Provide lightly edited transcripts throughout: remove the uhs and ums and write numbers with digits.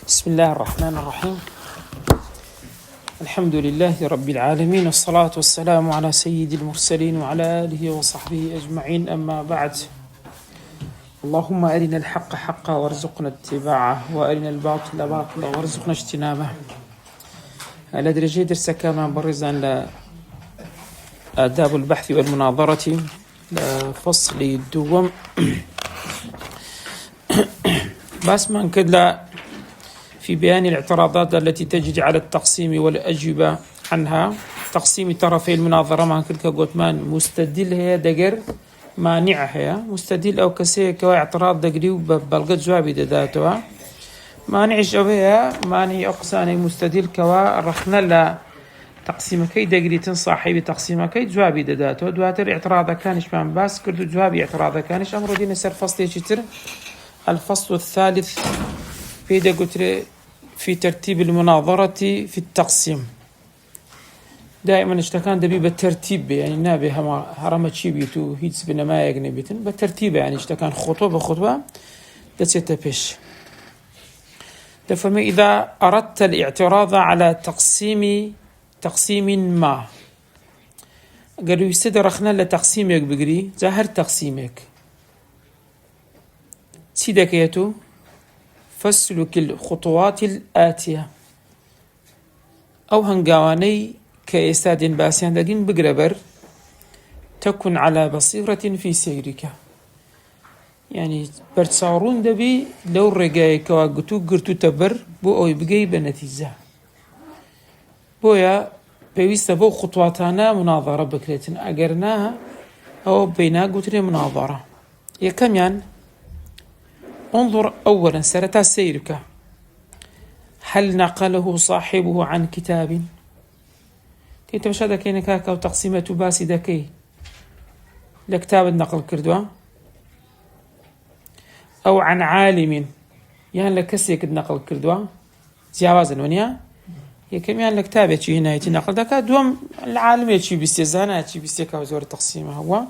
بسم الله الرحمن الرحيم. الحمد لله رب العالمين، والصلاة والسلام على سيد المرسلين وعلى آله وصحبه أجمعين، أما بعد. اللهم أرنا الحق حقا وارزقنا اتباعه، وأرنا الباطل باطلا وارزقنا اجتنابه. على درجة درس كما برزا آداب البحث والمناظرة لفصل الدوم. بس من كذا في بيان الاعتراضات التي تجري على التقسيم والأجوبة عنها. تقسيم طرفي المناظرة ما كل كقولمان مستدل هي دقر مانع هي مستدل أو كسي كوا اعتراض دقري وبلغت جوابي داتها مانع شوية مانع أقساني مستدل كوا رخنا لا تقسيم كي دقري تنصاحي بتقسيم كي جوابي داتها دواتر اعتراض كانش من باس كردو جوابي اعتراض كانش أمر دين سر فصل يشتر. الفصل الثالث في ترتيب المناظرة في التقسيم. دائما اشتكان دبي بالترتيب، يعني نابي هرمت شي بيتو هيتس بنما يغني بيتن بالترتيب، يعني اشتكان خطوة بخطوة دتستبش. تفهمي إذا أردت الاعتراض على تقسيم ما قالوا يستدر رخنا لتقسيمك بقري ظاهر تقسيمك سيدك يتو فاسلك الخطوات الآتية أو هنقاواني كإستاد باسيان دقين بقربر تكن على بصيرة في سيرك، يعني برتصارون دبي لو رقاي كواقتو قرتو تبر بو أو يبقي بنتيجة بويا بيويست بو خطواتانا مناظرة بكريتن أقرناها أو بينا قتري مناظرة يكم يعني. انظر أولا سرتا سيرك هل نقله صاحبه عن كتاب كنت مش هذا كينك هكا وتقسيمة باسي دكي لكتاب النقل كردوا أو عن عالم يعني لكسيك النقل كردوا جوازا ونيا يكم يعني لكتاب يتشي هنا يتي نقل دكا دوم العالم يتشي بستيزانا يتشي بستيكا وزور تقسيمه هو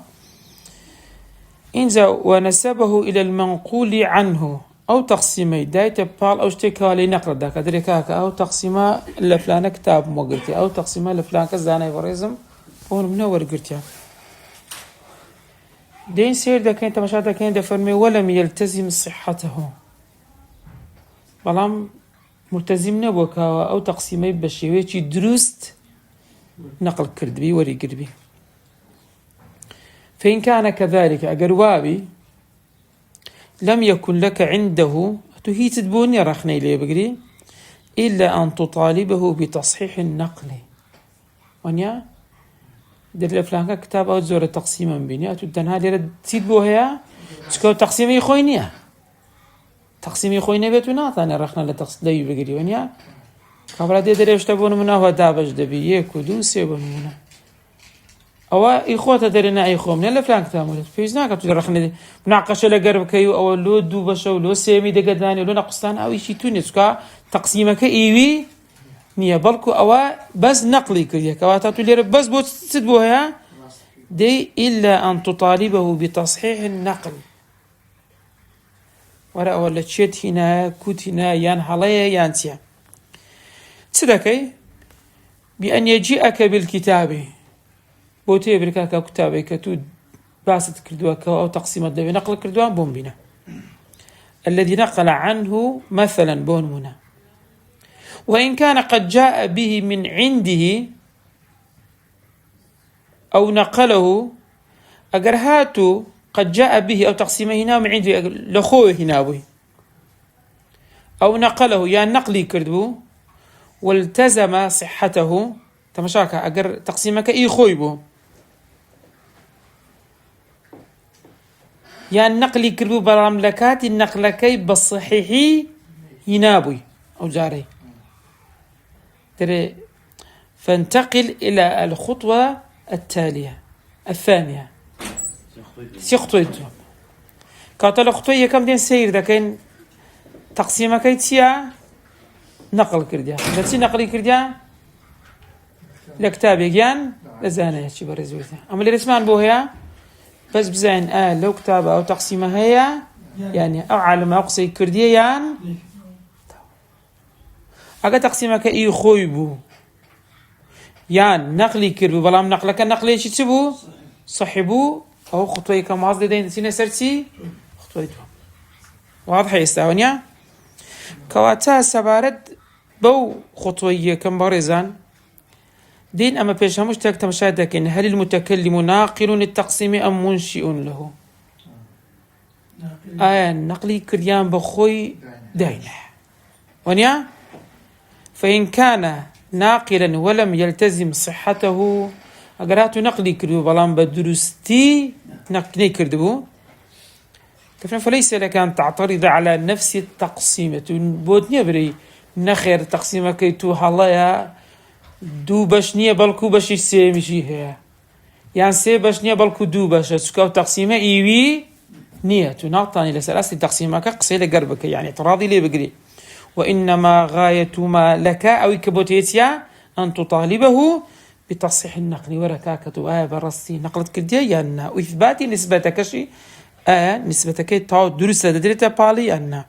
إنزا ونسبه إلى المنقول عنه أو تقسيمي دايت بال أو اشتكى لنقل داك دريكاك أو تقسيمه لفلان كتاب موقرتي أو تقسيمه لفلان كزاني وريزم هون منور قرتي دين سير دا كين تمشاتا كين دا فرمي ولم يلتزم صحته بلام ملتزم نبوكا أو تقسيمي بشيويتي دروست نقل كردبي وري قربي. فإن كان كذلك أقروابي لم يكن لك عنده تهي تدبوني رخني لي بقري إلا أن تطالبه بتصحيح النقل ونيا در لفلانك كتاب أو زور تقسيما بني أتدنها لرد تدبوها تكو تقسيمي خوينيا تقسيمي خوينيا بيتونا ثاني رخنا لتقسيمي بقري ونيا كابرا دي دريش تبون منا هو دابش دبي يكو دو سيبون منا أو إخوته درنا أي خوم نلا فلان كتامولت فيزنا كتو رخنا مناقشة لقرب كيو أو لو دو بشو لو سيمي دقداني لو نقصتان أو شيء تونس كا تقسيمك إيوي نيا بالكو أو بس نقلي كذا كواتاتو لير بس بوت تدبوها دي إلا أن تطالبه بتصحيح النقل ولا تشيت هنا كوت هنا يان حلايا يانتيا تصدقي بأن يجيئك بالكتاب بوتي بركاكا كتابي كتو باست كردوا أو تقسيم الدبي نقل كردوا بون بنا الذي نقل عنه مثلا بون منا، وإن كان قد جاء به من عنده أو نقله أجرهاته قد جاء به أو تقسيمه هنا من عنده لخوه هنا به أو نقله يعني نقلي كردو والتزم صحته تمشاكا أجر تقسيمك إي خويبه يعني نقلي كربو براملكات النقلكي بالصحيح ينابوي أو جاري ترى. فانتقل إلى الخطوة التالية الثانية سيخطوة كاتل خطوة كم دين سير ده كان تقسيمك يتسيا نقل كرديا بس نقلي كرديا لكتاب يجان لزانة يشي برزوته أما اللي رسمان بوهيا بس بزين لو كتابة أو تقسيمها هي يعني أو عالم أقصي كردية يعني أجا تقسيمك إي خويبو يعني نقلي كربو بلام نقلك نقلي شي تبو صحبو أو خطوي كم عزل دين سينا سرتي خطوي دو واضح يستاونيا كواتا سبارد بو خطوي كم بارزان دين أما بيشاموش تاك تمشادك إن هل المتكلم ناقل للتقسيم أم منشئ له نقلي كريان بخوي داينه ونيا فإن كان ناقلا ولم يلتزم صحته أقرأت نقلي كردو بلان بدرستي نقلي كردو فليس لك أن تعترض على نفس التقسيمة بودني بري نخير تقسيمة كي توها الله يا دو بشنية بلكو بشي سيمشي هي يعني سي بشنية بلكو دو بش تسكو تقسيمة إيوي نية تناقضني لسلاسل تقسيمة كقصيلة قربك يعني اعتراضي لي بقري وإنما غاية ما لك أو كبوتيتيا أن تطالبه بتصحيح النقل وركاكة برستي نقلت كردية أن وإثبات نسبتك شيء نسبتك تعود درس لدرجة بالي أن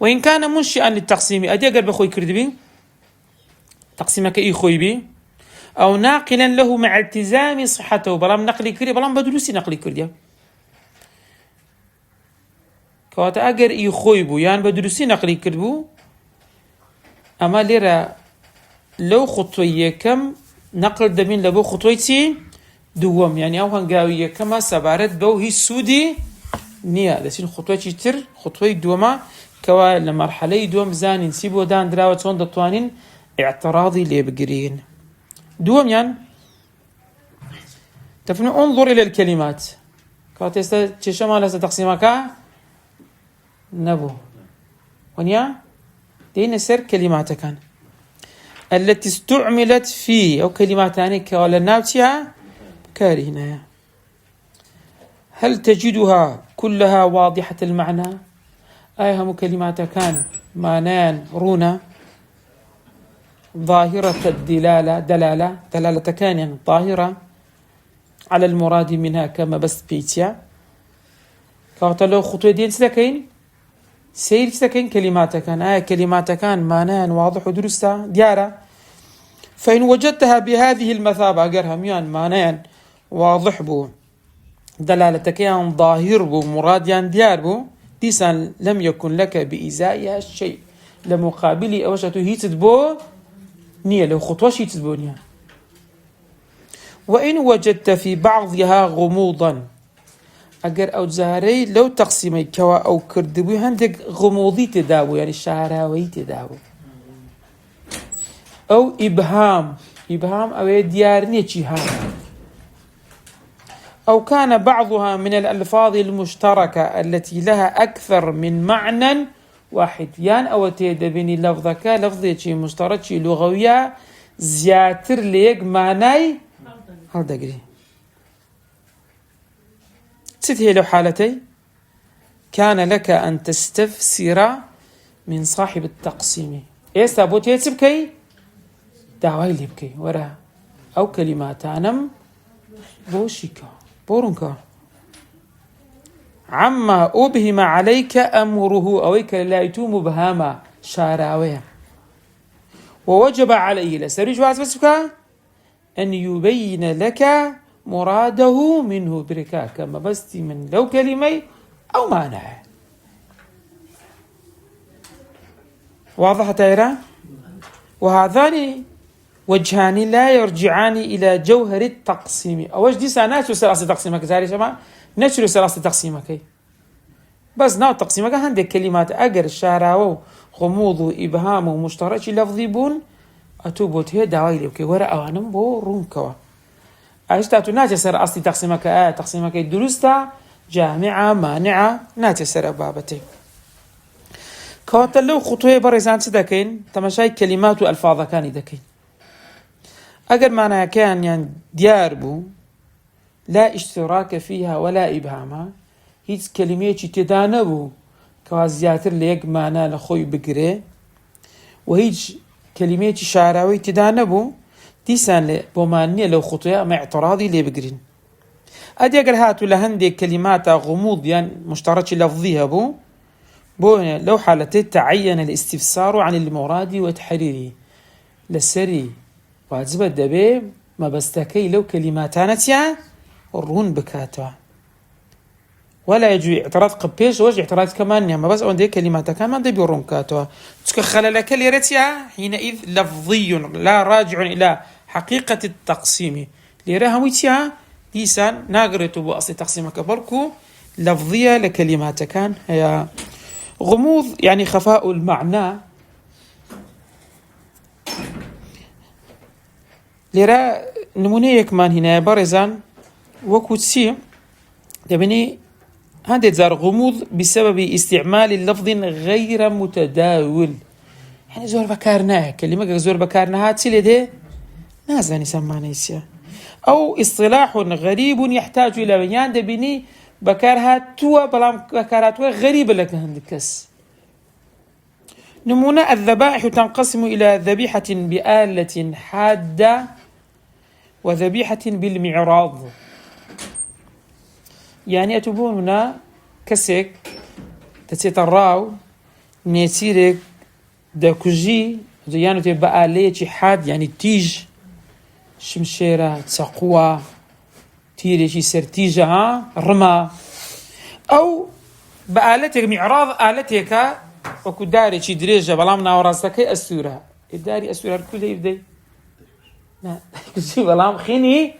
وإن كان منشئا للتقسيم أدي قرب خوي كردبي تقسيمك إي خوي بي أو ناقلا له مع التزام صحته بلام نقلي كردي بلام بدرسي نقلي كردية كواتا أجر إي خوي بو يعني بدرسي نقلي كردبو أما لرا لو خطوية كم نقل دمين لبو خطويتي دوم يعني أو هنقاوية كما سبارت بو هي السودي نيا لسين خطويتي تر خطوية دوما كوا لمرحلة دوم زان نسيبو دان دراوة صون دطوانين اعتراضي لي بقرين دوم يعني تفهم انظر إلى الكلمات كواتيستا تشمع لسا تقسيمك نبو ونيا دين سر كلماتك التي استعملت في أو كلماتان كولا ناوتها كارهنا هل تجدها كلها واضحة المعنى هم كلماتكان مانان رونا ظاهرة دلالة كان يعني ظاهرة على المراد منها كما بس بيتيا كواتلو خطوة دين سلكين سير سكن كلماتكان كلماتكان معناها واضح ودرسة ديارة فإن وجدتها بهذه المثابة قرها ميان معناها واضح بو دلالتكيان ظاهر بو مراديان ديار بو ديسان لم يكن لك بإزائها شيء لمقابل أوشته هيتد بو نية لو خطوة هيتد بو نية وإن وجدت في بعضها غموضا أجر أو زهري لو تقسيمي كوا أو كردبوي هندك غموضي تداوي يعني شعراوي تداوي أو إبهام أو ديارني جهام أو كان بعضها من الألفاظ المشتركة التي لها أكثر من معنى واحد يعني أو تدبني لفظك لفظي مشترك لغوية زياتر ليك معناي هل دقري هي لو حالتي كان لك أن تستفسر من صاحب التقسيم سابوت يتبكي دعوة اللي بكي ورا أو كلمات أنم بوشيكا بورنكا عما أبهم عليك أمره أويك لايتو مبهاما شاراوية ووجب عليه لسرج واسبسك أن يبين لك مراده منه بركا كما بستي من لو كلمي أو معنى واضح تيرا وهذان وجهان لا يرجعان إلى جوهر التقسيم أوش دي ساناتو سلاسة تقسيمك زاري شما نشرو سلاسة تقسيمك بس ناو تقسيمك هندك كلمات أجر الشعراو غموض وإبهام ومشترك لفظي بون أتوبوت هي دوايلي وكي ورا أوانم بو رونكوا أشتاتو ناتسر أصلي تقسيمك درستا جامعة مانعة ناتسر بابتي كواتلو خطوة بريزان سدكين تمشاي كلمات وألفاظ كان دكين أجر معناها كان يعني دياربو لا اشتراك فيها ولا إبهامها هيت كلمات تدانبو كوازياتر ليك معنا لخوي بقري وهيج كلمات شعراوي تدانبو ديسان بومانية لو خطوة مع اعتراضي لي بقرين أدي أقر هاتو لهندي كلمات غموض يعني مشترك لفظيها بو لو حالتي تعين الاستفسار عن المراد وتحريره للسري واجب الدبي ما بستكي لو كلماتانت يا الرون بكاتا ولا يجي اعتراض قبيش وجه اعتراض كمان يا ما بس عندي كلمات كمان دي بيرون كاتوا تكخل لك ليرتيا حينئذ لفظي لا راجع إلى حقيقة التقسيم ليرها ويتيا لسان ناقرته بأصل تقسيمك بركو لفظية لكلمات كان هي غموض يعني خفاء المعنى ليرا نمونيه كمان هنا برزان وكوتسي تبني هذا زار غموض بسبب استعمال اللفظ غير متداول يعني زور بكارنا كلمة زور بكارنا هات سيلة نازني سمعنا يسيا أو اصطلاح غريب يحتاج إلى بيان دبني بكارها توا بلام بكارها توا غريبة لك هندكس نمونا الذبائح تنقسم إلى ذبيحة بآلة حادة وذبيحة بالمعراض يعني أتبون هنا كسك تتراو نيتيرك داكوجي زيانو تبقى آلية حاد يعني تيج شمشيرة تسقوى تيري سرتيجة رمى أو بآلتك معراض آلتك وكو داري شي دريجة بلام ناوراسك أسورة الداري أسورة الكل يبدأ لا كسي بلام خيني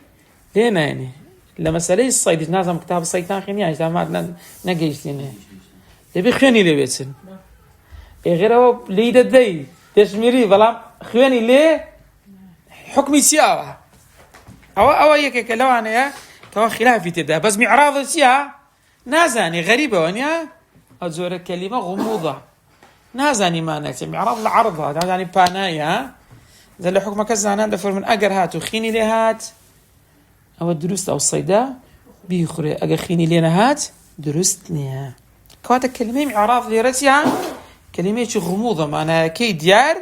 هنا يعني لما سالي الصيد نازم كتاب الصيدان خيني يعني ما نجيش هنا تبي خيني اللي بيتسن غيره ليد الدي تشميري بلام خيني ليه حكمي سياوة أو يك لو أنا يا كوا خلافي تدا بس معراض سيا نازاني غريبة ونيا أزور كلمة غموضة نازاني ما نأتي معراض العرضها نازاني بانايا ذا اللي حكمك الزانان دفر من أجر هات وخيني لهات أو الدروس أو الصيدا بيخري أجر خيني لنا هات درستني كواتا كلمة معراض لرسيا كلمة غموضة معنا كي ديار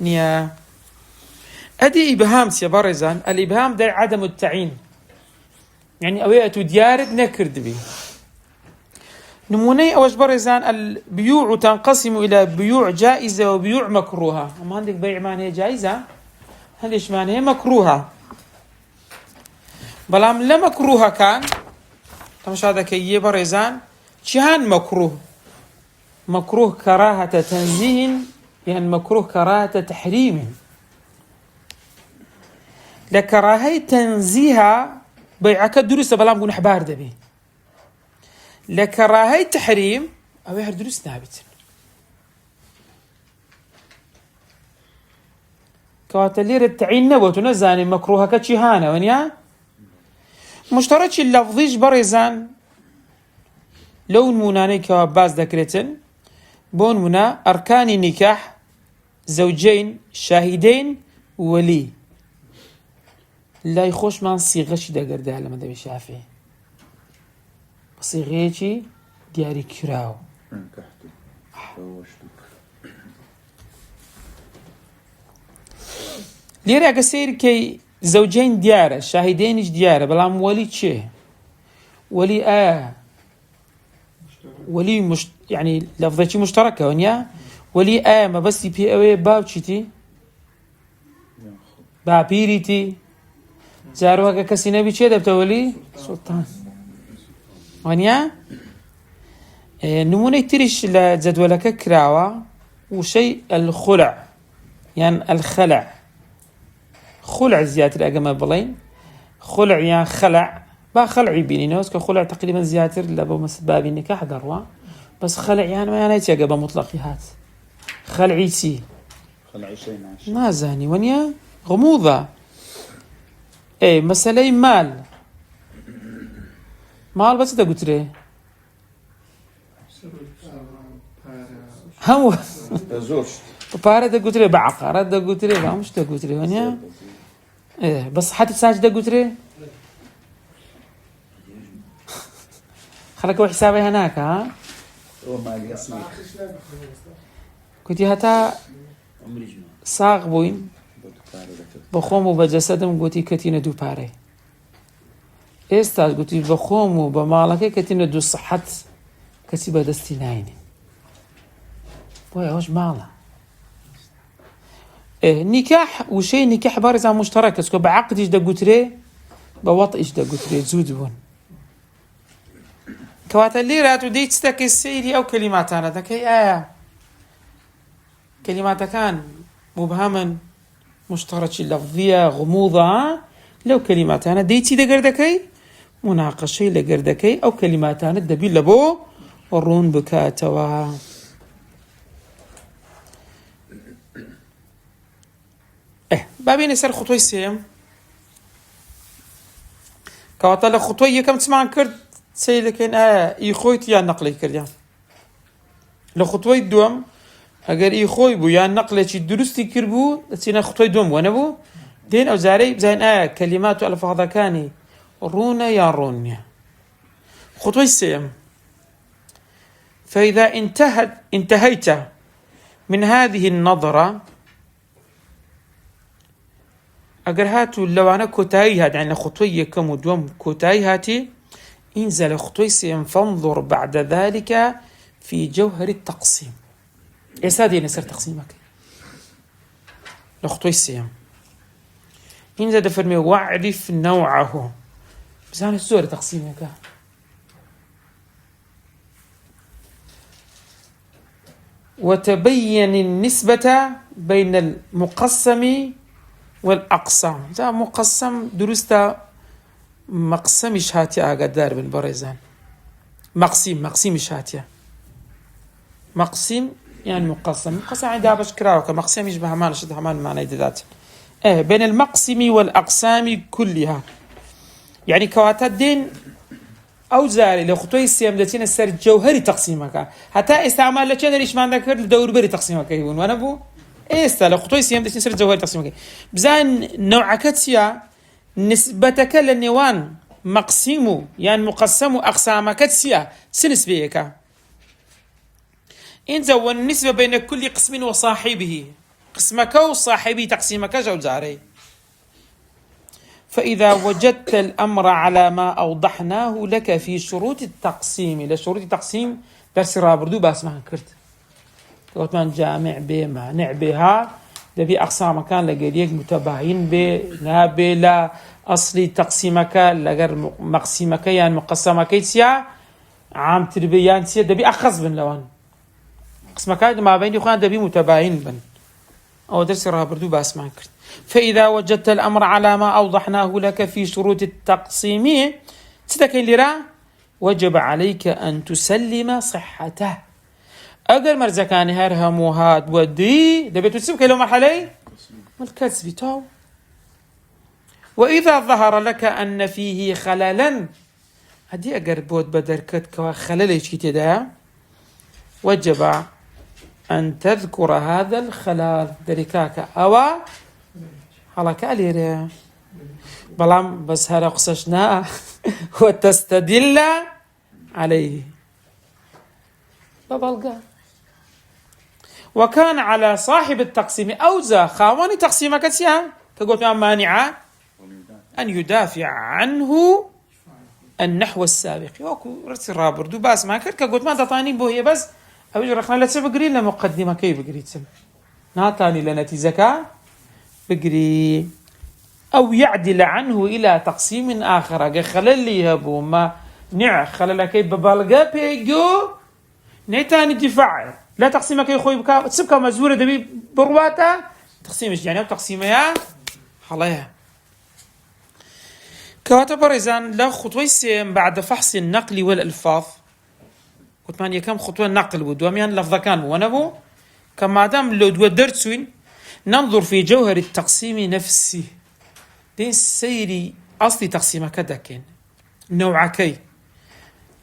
نيا أدي إبهام سيبارزان الإبهام ده عدم التعيين يعني أوية ديارد نكرد بي نموني أوش برزان البيوع تنقسم إلى بيوع جائزة وبيوع مكروهة أما عندك بيع معنى جائزة هليش معنى مكروهة بلام لا مكروهة كان مش هذا كي برزان شهان مكروه كراهة تنزيه يعني مكروه كراهة تحريم لكراهي تنزيها بيعك الدروس بلام قول حبار دبي لكراهي تحريم أو يهر دروس نابت كواتلير التعين نبوت نزاني مكروهة كتشيهانة ونيا مشترك اللفظيش بريزان لون مناني كواباز ذكرتن بون منا أركان النكاح زوجين شاهدين ولي لا يخوش من صيغة دا قردها لما دا بشافي صيغة دياري كراو ليرا قصير كي زوجين ديارة شاهدين ديارة بلام ولي تشي ولي ولي يعني لفظة مشتركة ونيا ولي ما بس بي اوي باب تشيتي بابيريتي زاروها كسي نبي تشي دبتا ولي سلطان ونيا نمونة تريش لجدولك كراوة وشيء الخلع يعني الخلع خلع زيادة الأجمع بلين خلع يعني خلع با خلعي بيني نوس كخلع تقريبا زيادة لبو مسباب النكاح دروا بس خلع يعني ما يعني تيجا بمطلقيات خلعيتي ما زاني ونيا غموضة ايه مسألة مال بس دا قتري هم بارا دا قتري بعقارة دا قتري مش دا قتري ونيا ايه بس حتى ساج دا قتري خلك حسابي هناك ها كنت هتا ساق بوين بخوم وبجسدم قوتي كتينة دو باري ئێستا گوتی بە خۆم و بە ماڵەکەی کەتینە دوو سەحەت کەسی بەدەستی ناینێ بۆیە ئەوەش ماڵە. نیکاح وشەی نیکاح بارێزان مشتەرەکە چکە بە عەقدیش دەگوترێ بە وەطئیش دەگوترێ جوود بوون. کەواتە لێرە هاتوو دەی چ دەکەی سەیری ئەو کەلیماتانە دەکەی ئایا کەلیماتەکان مبهەمن مشتەرەکی لەفظیە غموضە لەو کەلیماتانە دەی چی دەگەردەکەی مناقەشەی لەگەردەکەی ئەو کەلیماتانە دەبی لە بۆ ڕوون بکاتەوە. بابێنە سەر خوتوەی سێم کەواتە لە خوتوەی یەکەم چمان کرد سەی دەکەین ئایا ئی خۆیت یان نەقڵی کردیان. لە خوتوەی دووەم ئەگەر ئی خۆی بوو یان نەقلێکی دروستی کرد بوو دەچینە خوتوەی دووەم وە نەبوو دێن ئەو جارەی بزانین ئایا کەلیمات و ئەلفاظەکانی ڕوونە یان ڕوون نییە. خوتوەی سێم فإذا انتهيت من هذه النظرة ئەگەر هاتوو لەوانە کۆتایی هات یعنی لە خوتوەی یەکەم و دووەم کۆتایی هاتی انزل خوتوەی سێم فانظر بعد ذلك في جوهر التقسيم. ئێستا دێنە سەر تەقسیمەکەی لە خوتوەی سێم اینجا دەفەرمێ واعرف نوعه بزانێت زۆر تەقسیمەکە وتبين النسبة بين المقسم والأقسام. جا مقسم درستا مقسمش هاتي ئاگادار بن بەڕێزان مقسیمش هاتیە مقسم يعني مقسم يعني دابش كراوك مقسمش بهمانش همان معنى دادات بين المقسم والأقسام كلها يعني كواتات دين أو زاري لو خطوي السيام دتين سر جوهري تقسيمك حتى استعمال لشان ليش ما عندك دور بري تقسيمك يبون وانا بو إستا لو خطوي السيام دتين سر جوهري تقسيمك بزان نوع كتسيا نسبتك للنوان مقسم يعني مقسم أقسامك تسيا سنسبيك إنزا والنسبة بين كل قسم وصاحبه قسمك وصاحبي تقسيمك جو زاري. فإذا وجدت الأمر على ما أوضحناه لك في شروط التقسيم لشروط التقسيم درس رابردو باسمها كرت وثمان جامع بمانع بها دبي أقسام كان لقريك متباين بنابي لا أصلي تقسيمك لقر مقسمك يعني مقسمك يسيا عام تربيان سيا دبي أخص بن لوان قسمك ما بين يخوان دبي متباين بن أو درس رابردو باسمها كرت. فإذا وجدت الأمر على ما أوضحناه لك في شروط التقسيم ستكين لرا وجب عليك أن تسلم صحته. أقل مرزكاني هرهم وهاد ودي دبيتو تسيبك لو مرحلي والكذب تو. وإذا ظهر لك أن فيه خلالا هدي أقر بود بدركت كوا خلل يشكي وجب أن تذكر هذا الخلال دركاك أو حلقة ليرة بلام بس هذا قصشنا وتستدل عليه ببلغا. وكان على صاحب التقسيم أوزا خاواني تقسيم كسيا كقلت مانعة أن يدافع عنه النحو السابق وكو رسي رابردو باس ما كرت كقلت ما تطاني بوهي بس أبي رخنا لا تبقري لمقدمة كيف بقري تسم ناتاني لنتيجة بقري أو يعدل عنه إلى تقسيم آخر خلل لي هبو ما نع خلل كيف ببالغا بيجو نيتاني دفاع لا تقسيم كي خوي بكا تسبكا مزورة دبي برواتا تقسيمش يعني تقسيمه يا حلاها كواتب بريزان لا خطوة سيم بعد فحص النقل والألفاظ قلت ماني كم خطوة نقل ودواميان لفظة كان ونبو كما دام لو دودرتوين ننظر في جوهر التقسيم نفسه دين سيري أصلي تقسيم كدكين نوعكي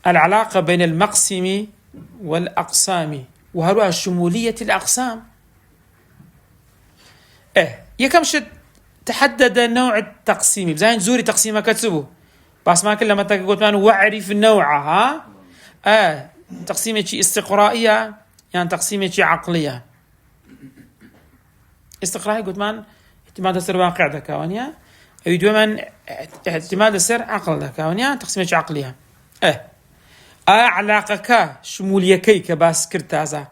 العلاقة بين المقسم والأقسام وهروها شمولية الأقسام يكمش تحدد نوع التقسيم بزين زوري تقسيم كتسبه بس ما كل ما تقول أنا وأعرف نوعها تقسيمة شيء استقرائية يعني تقسيمة شيء عقلية استقرائي قلت مان اعتماد السر واقع ذكاوانيا أيدو من اعتماد السر عقل لك ونيا تقسيمة عقلية علاقك شموليكي كباس كرتازا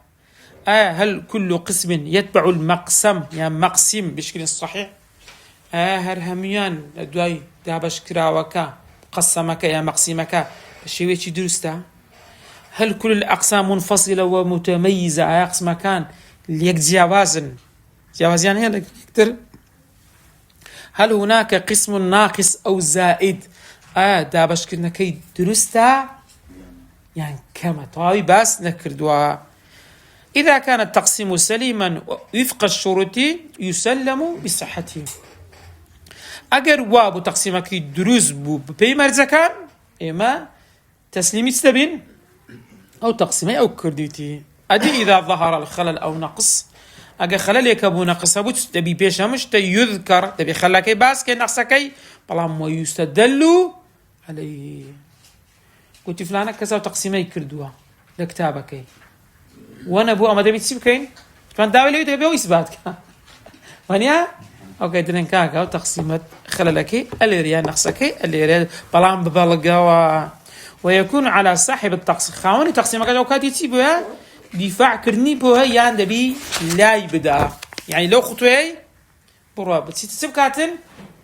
هل كل قسم يتبع المقسم يعني مقسم بشكل صحيح هرهميان دواي دابش كراوكا قسمك يا مقسمك الشيء درسته هل كل الأقسام منفصلة ومتميزة قسم كان ليك جوازا يعني هي يقدر هل هناك قسم ناقص أو زائد دابش كنا كي درسته يعني كما طاي بس نكردوا إذا كان التقسيم سليما وفق الشروط يسلم بصحته أجر وابو تقسيمك دروز ببيمر زكان إما تسليمي تستبين أو تقسيمي أو كرديتي أدي إذا ظهر الخلل أو نقص أجر خلل يكبو نقص أبو تبي بيش مش تيذكر تبي خلاكي باس كي نقصكي بلام ويستدل عليه قلت فلانك كذا تقسيمي كردوها لكتابك وانا ابو ما دبي تسيبكين كان داوي لي تبي اثباتك ونيا اوكي درنكاكا وتقسيمات خللك اللي ريا نقصك اللي ريا بلام ببلغا ويكون على صاحب التقسيم خاوني تقسيمك لو كاتي تسيبها دفاع كرني بها يعني دبي لا يبدا يعني لو خطوي برا بتسيبكاتن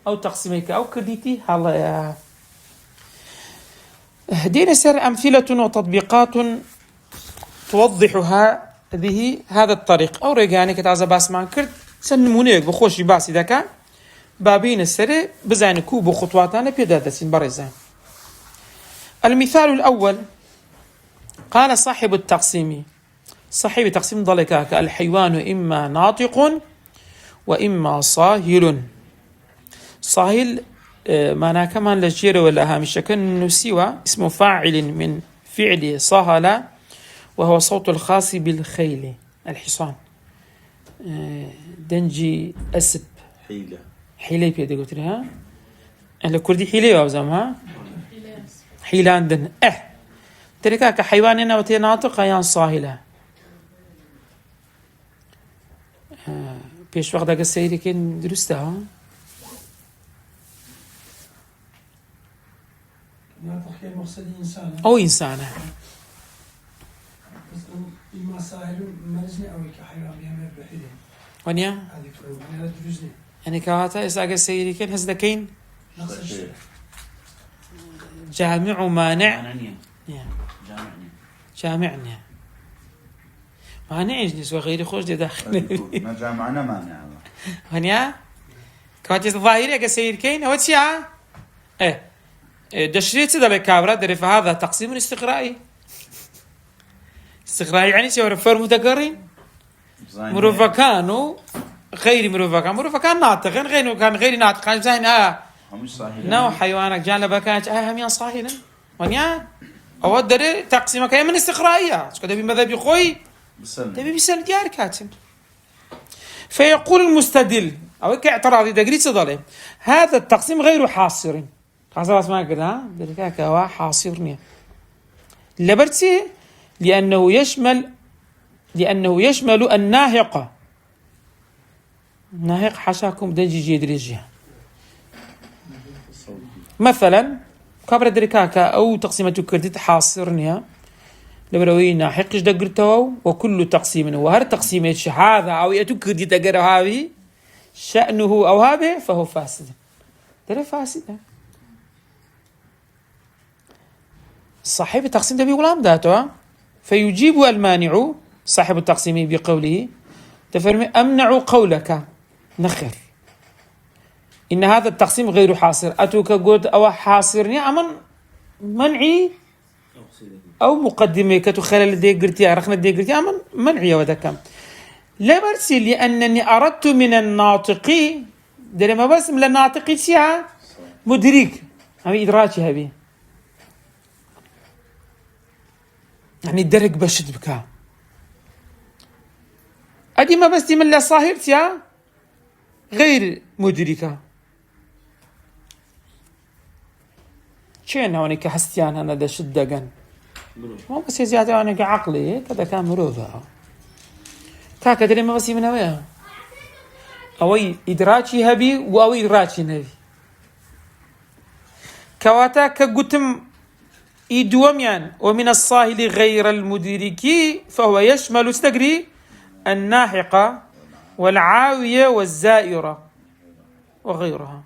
او تقسيمك او كرديتي هلا يا دين سر أمثلة وتطبيقات توضح هذا الطريق أو رجعني كتعزى باس مان كرد سنمونيك بخوش باس إذا كان بابين السر بزين كوب خطواتنا بيدادسين برزان. المثال الأول قال صاحب التقسيم ضلكاك الحيوان إما ناطق وإما صاهل معناها كمان لجير ولا هامش كأنه سوى اسم فاعل من فعل صهل وهو صوت الخاص بالخيل الحصان دنجي أسب حيلة بيدي قلت لها أنا كردي حيلة وزمها حيلة عندنا تركاك حيواننا وتناطق يان صاهلة بيش وقت السيري كن درستها أو إنسانة إما صاهل مرزني أو كحيوان بهم بحيله ونيا يعني كواتا إساق السيري كن هزدكين جامع مانع جامعني مانع يجلس وغير خوش دي داخل ما جامعنا مانع ونيا كواتا الظاهري أقا سيري كين هو تشيا دشريت ده لكابرا دري فهذا تقسيم استقرائي يعني سيور فر متقرين مرفقان غير مرفقان ناطق غير ناطق زين نو حيوانك جانب كانت هم صاهلا ونيا او دري تقسيمك من استقرائيه تبي مذهب يخوي تبي بيسال ديار كاتب فيقول المستدل او كاعتراضي دقري صدله هذا التقسيم غير حاصر خلاص ما كده ذلك هو حاصرني لبرتي لأنه يشمل الناهق حشاكم دنجي جيدريجيا مثلا كبر دركاكا أو تقسيمة كرديت حاصرني لبروي ناحقش دقرتو وكل تقسيم وهر تقسيمة هذا أو يتكرديت أقر هذه شأنه أو هذا فهو فاسد ترى فاسد صاحب التقسيم ده بيقول ذاته فيجيب المانع صاحب التقسيم بقوله تفرمي أمنع قولك نخر إن هذا التقسيم غير حاصر أتوك قلت أو حاصرني أمن منعي أو مقدمة كتخلل دي قرتي أرخنا دي قرتي أمن منعي وذكا لا برسل لأنني أردت من الناطقي ده ما بس من الناطقي سيها مدرك هم إدراكي هبي يعني الدرك بشد بكا أدي ما بس من صاحبتها غير مدركة شين هونيك حستيان أنا ده شدقن ما بس زيادة هونيك عقلي كذا كان مروفة كاكا دري ما بس من وياه أوي إدراكي هبي وأوي إدراكي نبي كواتا كقتم إيدوميان ومن الصاهل غير المدرك فهو يشمل استقري الناحقة والعاوية والزائرة وغيرها.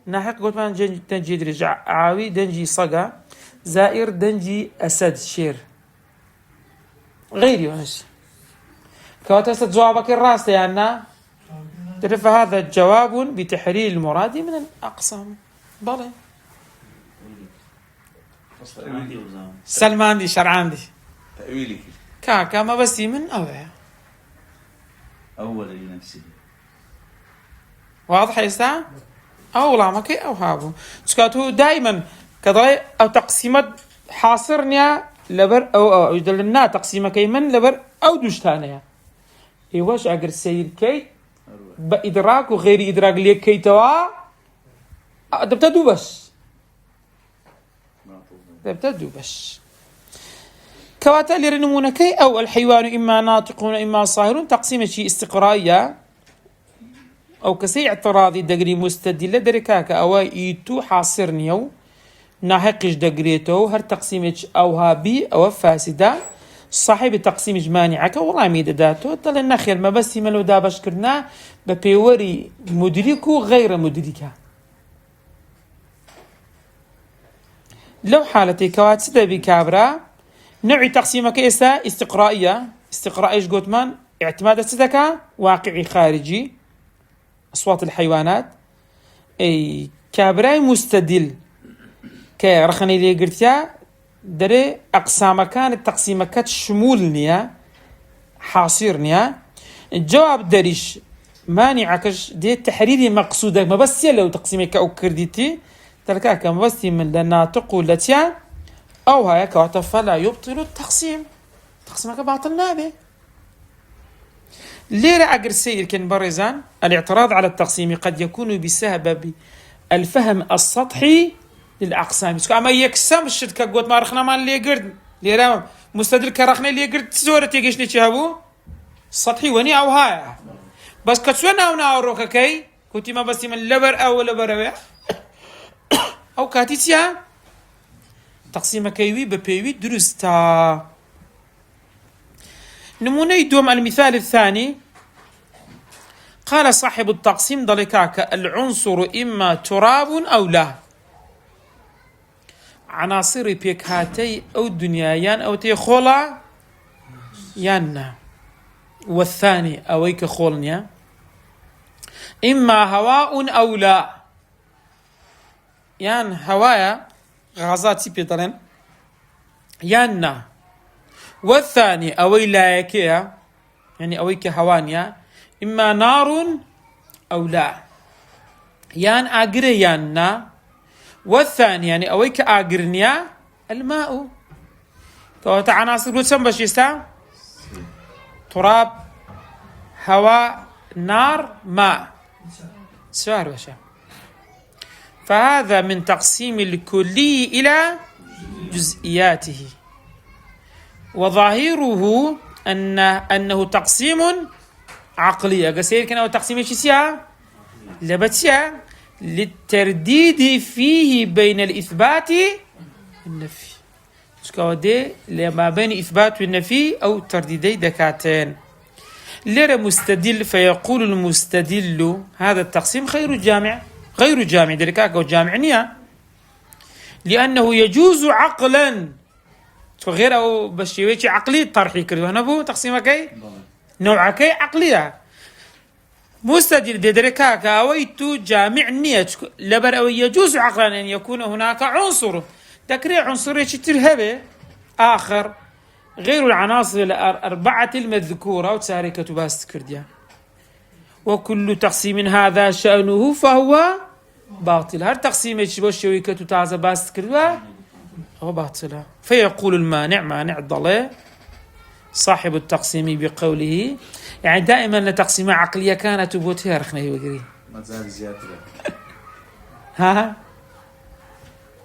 ناحق قلت ما دنجي درجع، عاوي دنجي صقع، زائر دنجي أسد شير غيري ونشي كواتا جوابك الراس يعني تعرف هذا جواب بتحرير المراد من الأقسام. بلى سلمان دي شرعان دي تأويلك كاكا ما بس من أوعى أول لنفسه واضح يا سا أو لا مكي أو هابو سكاتو دائما كضاي أو تقسيمات حاصرنيا لبر أو يدلنا تقسيمة كيمن لبر أو دوشتانيا إيواش أجر سير كي بإدراك وغير إدراك لي كي توا تبتدو بس تبتدو بس كواتا لرنمونكي أو الحيوان إما ناطقون إما صاهرون تقسيم شيء استقرائية أو كسي اعتراضي دقري مستدلة دركاك أو إيتو حاصرنيو ناحقش دقريتو هر تقسيمش أو هابي أو فاسدة صاحب تقسيمش مانعك والله ميدا داتو طل النخير ما بس ملو دابش كرنا ببيوري مدركو غير مدركة لو حالتي كوات سدا بكابرا نوع تقسيمك إيسا استقرائية استقرائيش قوتمان اعتماد سدك واقعي خارجي أصوات الحيوانات أي كابراي مستدل كرخني لي قرتيا دري أقسام كان التقسيم كات شمول نيا حاصر نيا الجواب دريش مانعكش دي تحريري مقصودك ما بس لو تقسيمك أو كرديتي تلكاك ما بس من الناطق والتيا أو هاي كواتا فلا يبطل التقسيم تقسيمك باطل نابي ليرة أجر سير كن برزان الاعتراض على التقسيم قد يكون بسبب الفهم السطحي للأقسام أما يكسم الشركة قوت ما رخنا ما اللي يقرد ليرة مستدل كرخنا اللي يقرد سورة تيجيش نتشابو سطحي وني أو هاي بس كتسونا أو ناوروكا كي كنت ما بس من لبر أو لبر أو كاتيتيا تقسيم كيوي ببيوي درستا. نمونة يدوم المثال الثاني قال صاحب التقسيم ضلكاك العنصر إما تراب أو لا عناصر بيكهاتي أو دنيايان أو تيخولا يانا والثاني أويك خولنيا إما هواء أو لا يان هوايا غازات بيطلن يانا والثاني أوي لا يكيا يعني أويك هوانيا إما نار أو لا يان أجري يانا والثاني يعني أويك أجرنيا الماء كوتا عناصر قلتم بشيستا تراب هواء نار ماء سؤال بشا فهذا من تقسيم الكلي إلى جزئياته وظاهره أنه تقسيم عقلي قصير كنا تقسيم ايش سيا لبتيا للترديد فيه بين الإثبات والنفي شكاودي لما بين إثبات والنفي أو ترديدي دكاتين لرى مستدل فيقول المستدل هذا التقسيم غير جامع ذلك جامع نية لأنه يجوز عقلا غير أو بشيويتي عقلي طرحي كردو هنا بو تقسيمه كي نوعه كي عقلية مستدل بدركاك أويتو جامع نية لبر أو يجوز عقلا أن يكون هناك عنصر تكرير عنصر ترهبه آخر غير العناصر الأربعة المذكورة وتساركة باست كرديا وكل تقسيم هذا شأنه فهو باطل هر تقسيم بشيويكة تازا باست كرديا هو باطلة فيقول المانع مانع ضلي صاحب التقسيم بقوله يعني دائما تقسيمة عقلية كانت تبوتها رخنه وقري ما تزال زيادة ها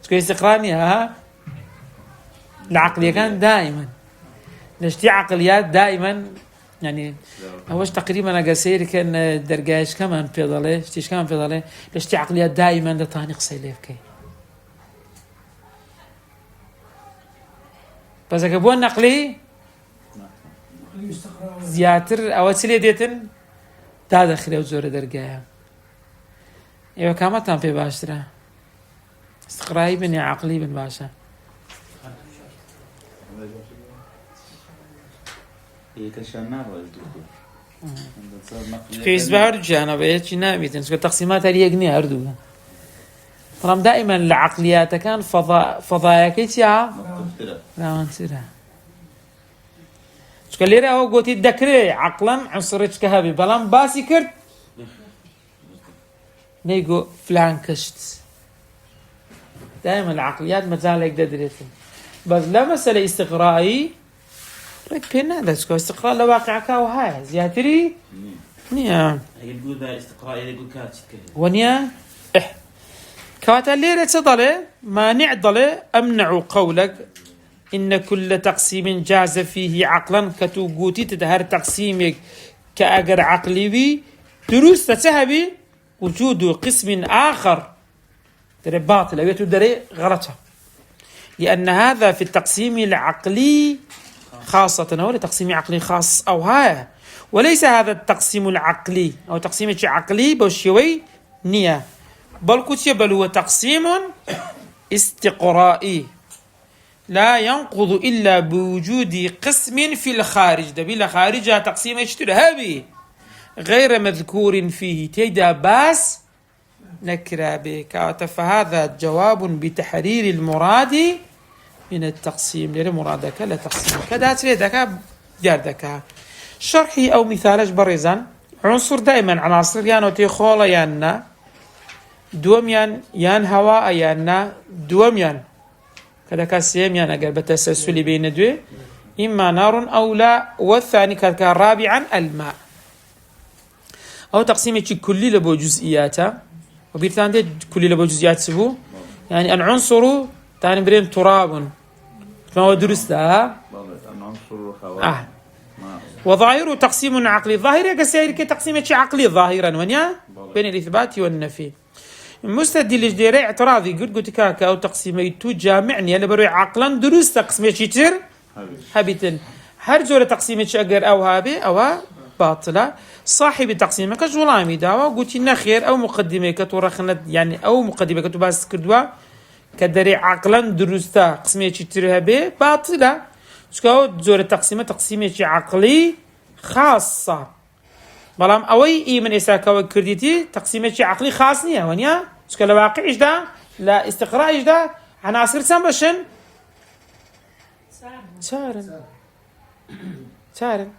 تكون استقراني ها العقلية كان دائما نشتي عقليات دائما يعني هوش تقريبا أنا قصير كان درجاش كمان في ضله اشتيش كمان في ضله نشتي عقليات دائما ده تاني قصيلة كي بەس ئەگە بۆ نەقلی نقلي واستقراء زیاتر ئەوە چ لێ دێتن دادەخرێ و زۆرە دەرگایە. ئێوە کامەتان پێ باشترە؟ استقرایی بن یا عەقلی بن باشە؟ يكشان نار الدكتور. پێویست بە هەردووکیانە بە یەکی نابێتن چکە تەقسیمات هەر یەک نییە هەردوو. بەڵام دائیمەن لە عەقلیاتەکان فەضایەکەی چیا؟ راوانترە. چکە لێرە ئەوە گوتی دەکرێت عەقڵەن عنسرێککە هەبێ بەڵام باسی کرد نەیگۆ فلان کەشت. دائما العقليات مجالك دەدرێتن. بەس لە مەسەلە ئیستیقڕایی ڕێک پێ نادات چکە ئیستیقڕا لە واقعەکەوە هەیە زیاتری نییە. يقول ذا استقراء يقول كاتش كذا وەنیە کەواتە لێرە چ دەڵێ؟ مانع دەڵێ ئەمنع قولك إن كل تقسيم جاز فيه عقلا كتو قوتيت هر تقسيمك كأجر عقلي دروس تسهبي وجود قسم آخر دري باطل أو دري غلطها لأن هذا في التقسيم العقلي خاصة أو تقسيم عقلي خاص أو هاي وليس هذا التقسيم العقلي أو تقسيم عقلي بوشيوي نية بل كتب بل هو تقسيم استقرائي لا ينقض إلا بوجود قسم في الخارج دبيل خارجها تقسيم اشترهابي غير مذكور فيه تيدا باس نكرا بك فهذا جواب بتحرير المراد من التقسيم لأن مرادك لا تقسيم كذا تريدك جاردك شرحي أو مثالش بريزان عنصر دائما عناصر يان وتيخولا يانا دوميان يان هواء يانا دوميان كذا كاسيم يان أقل بتسلسل بين دوي إما نار أو لا والثاني رابعا الماء أو تقسيم كلي لبو جزئياته وبيرتان دي كلي لبو جزئيات سبو يعني العنصر تاني برين تراب ما هو درس ده وظاهره تقسيم عقلي ظاهر كسير كتقسيم عقلي ظاهرا ونيا بين الإثبات والنفي مستدل جدير اعتراضي قلت كاكا أو تقسيميتو جامعني أنا بروي عقلا دروس تقسيمي شتر هابتن هر زور تقسيمي شجر أو هابي أو باطلة صاحب تقسيمك جولامي داوا قلت نخير أو مقدمة كتورخنت يعني أو مقدمة كتباس كردوا كدري عقلا دروستا قسمي شتر هابي باطلة شكاو زور تقسيمي عقلي خاصة بلام أوي إيمن إساكاو كرديتي تقسيمي عقلي خاص نيا ونيا شكا لواقع إيش دا لا استقراء إيش دا عناصر سامبشن سارن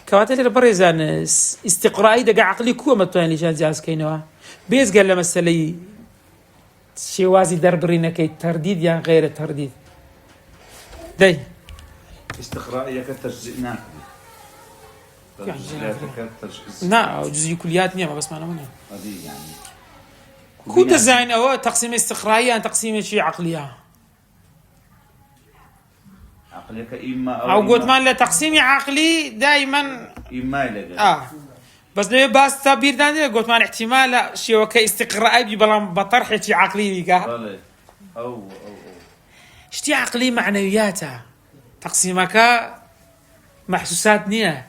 كواتل البريزان استقرائي دقا عقلي كوة مطوين لشان جاز كينوا بيز قال لما السلي شوازي دربرينا كي ترديد يعني غير ترديد داي استقرائية كتجزئ ناقضي لا جزئي كليات نية ما بس معنا منها هذه يعني كو ديزاين أو تقسيم استقرائية عن تقسيم شيء عقلية عقلك إما أو قلت ما لا تقسيم عقلي دائما إما إلى بس ليه باس تعبير داني قلت ما احتمال شيء وكي استقرائي بيبلام بطرح شيء عقلي بيكا أو شتي عقلي معنوياتها تقسيمك محسوسات نية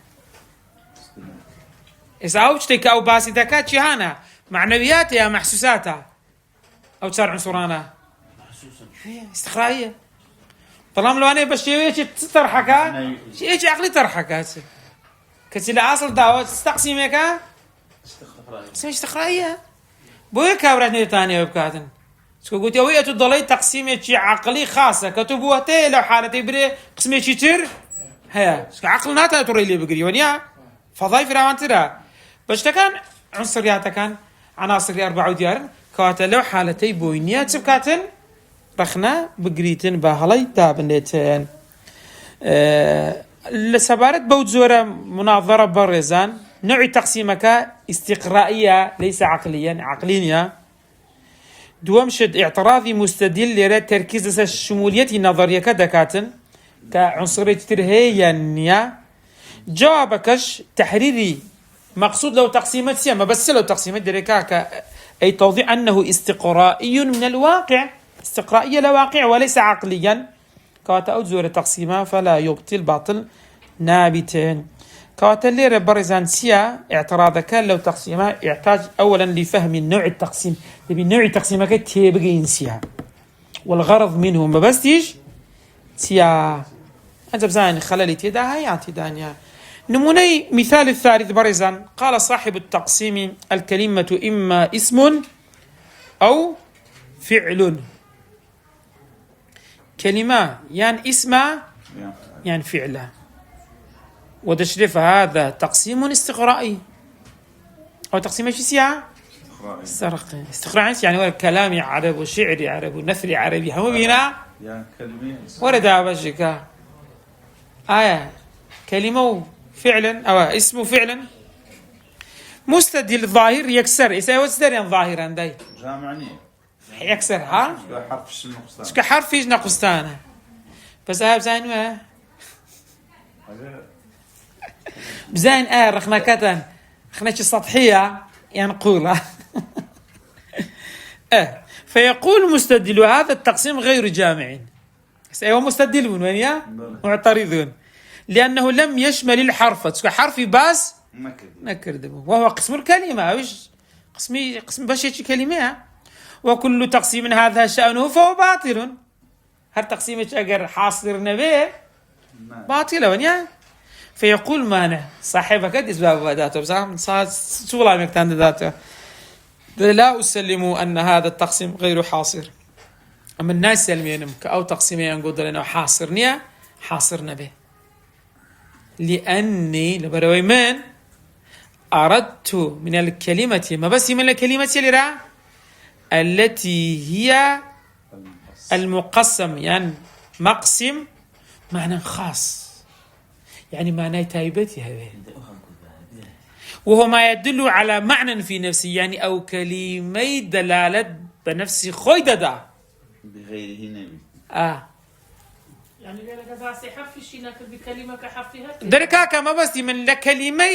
إذا أوجتك أو باسيتك شي هانا معنوياتها يا محسوساتها أو تصير عنصرانا استقرائية طالما لو أنا بشيء تطرحك شيء عقلي تطرحك كتير أصل دعوة تستقسمك استقرائية بوي كابرتني ثانية بكاتن قلت يا ويا تضلي تقسيم شيء عقلي خاصة كتبوها تي لو حالتي بري قسمي شيء تر هيا عقلنا ترى اللي بقري ونيا فضاي في روان ترى بس كان عنصريات كان عناصر 4 ديار كواتا لو حالتي بوينيات بكاتن رخنا بقريتن بهالي تابنتين لسبارت بود زورة مناظرة برزان نوع تقسيمك استقرائية ليس عقليا عقليا دوام شد اعتراضي مستدل لرى تركيز الشمولية النظرية كدكاتن كعنصرية ترهيا جوابكش تحريري مقصود لو تقسيمات سيما بس لو تقسيمات دريكاك أي توضيح أنه استقرائي من الواقع استقرائي لا واقع وليس عقليا كواتا أو زور تقسيمة فلا يبطل باطل نابتين. كواتا اللي برزان سيا اعتراضك لو تقسيمة يحتاج أولا لفهم النوع التقسيم، تبي نوع التقسيمة كتير ينسيها والغرض منه ما بس تيج سيا أنت بزاين خلالي تيدا هاي تيدانيا. نموني مثال الثالث برزان قال صاحب التقسيم الكلمة إما اسم أو فعل. كلمة يعني اسمها يعني فعلها، وتشريف هذا تقسيم استقرائي أو تقسيم ايش سيا؟ استقرائي يعني ولا كلامي عربي وشعري عربي ونثري عربي هم بينا يعني كلمة ورد بشكا آية كلمة فعلا أو اسم فعلا مستدل ظاهر يكسر يساوي مستدل ظاهرا داي جامعني يكسر ها حرف الشم نقصان كحرف يجنا قسطانة بس هاي بزاين ما بزاين رخنا كتن رخناش سطحية ينقولها فيقول مستدل هذا التقسيم غير جامع. هو مستدلون وين يا معترضون لأنه لم يشمل الحرف حرف باس نكر وهو قسم الكلمة وش قسم بشيء كلمة، وكل تقسيم هذا شأنه فهو باطل. هل تقسيم أجر حاصر نبيه باطل وين يا فيقول مانع صاحبك أسباب ذاته بس شو لا مكتان ذاته لا أسلم أن هذا التقسيم غير حاصر. أما الناس يلمينهم أو تقسيمين نقول لنا حاصرني حاصرنا به لأني لبروي من أردت من الكلمة ما بس من الكلمة اللي التي هي المقسم يعني مقسم معنى خاص يعني معنى تايبتي هذه وهو ما يدل على معنى في نفسه يعني أو كلمة دلالة بنفسه خويدة بغيره نبي يعني لك باسي حرف شيء بكلمة كحرفها دركا كما بس من لكلمة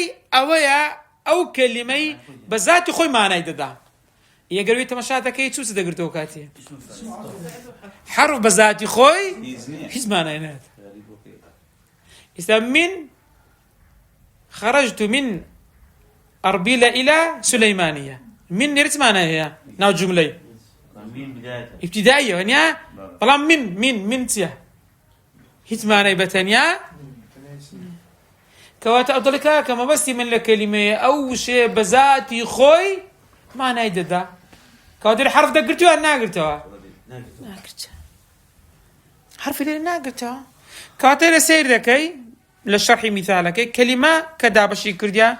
أو كلمة بذات خوي معنى ددا يقرأ تمشاتك كي تشوف تقدرتو كاتي حرف بذات خوي حيز معنى هنا إذا من خرجت من أربيل إلى سليمانية من نرت معنى هي ناو جملة ابتدائية هنيا طالما من تيا هيت معنى بتانيا كوات أضلك كما بس من الكلمة أو شيء بذاتي خوي معنى يددا كوات الحرف ده قلتوا أنا قلتوا حرف اللي أنا قلتوا كوات السير ذكي للشرح مثالك كلمة كذا بشي كرديا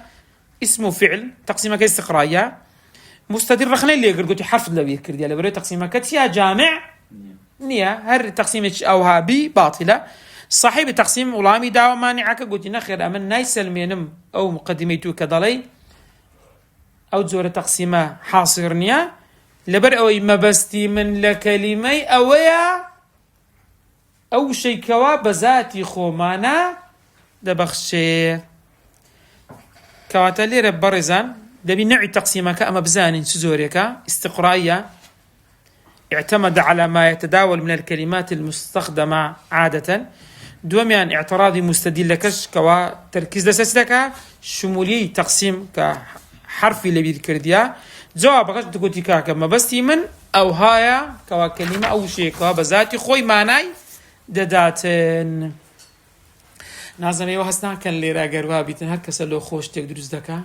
اسمه فعل تقسيمك استقرائية مستدل رخنا اللي قلت حرف اللي كرديا لبري تقسيمك كتيا جامع نية هر تقسيم أو ها بي باطلة صاحب تقسيم ولامي دعوة مانعك قلت نخير أمن نايسل مينم أو مقدميتو كضلي أو زور تقسيمة حاصر نية لبر أو إما بستي من لكلمي أويا أو شيء كوا بذاتي خومانا دبخشي كواتالي ربرزان دبي نوع تقسيمك أما بزان سزوريك استقرائية اعتمد على ما يتداول من الكلمات المستخدمة عادة دوميان اعتراضي مستدل لكش كوا تركيز لسسلك شمولي تقسيم كحرف اللي بيذكرديا جوابك تقول كما بس من أو هايا كوا كلمة أو شيء كوا بذاتي خوي معناي دداتن نازم ايوه هستنا كان لي راقر وابيتن هر كسا لو خوش تك دروز دكا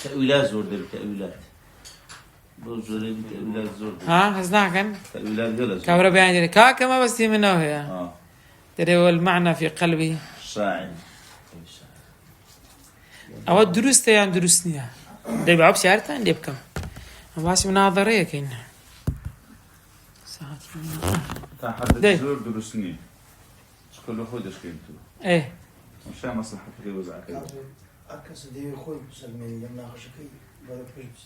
تأويلات زور دل تأويلات بوزوري تأويلات زور ها هستنا كان تأويلات جلس كابرا بيان جري كما بس منه هي ترى والمعنى في قلبي شاعر او دروس تيان دروسني دي بعب شعرتا دي بكم بس مناظريه كاين تحدث زور دروسني شكون خودش كنتو ايه مش مصلحة في وزع كذا أكس دي خوي سلمي يمنا خشكي ولا بيجبس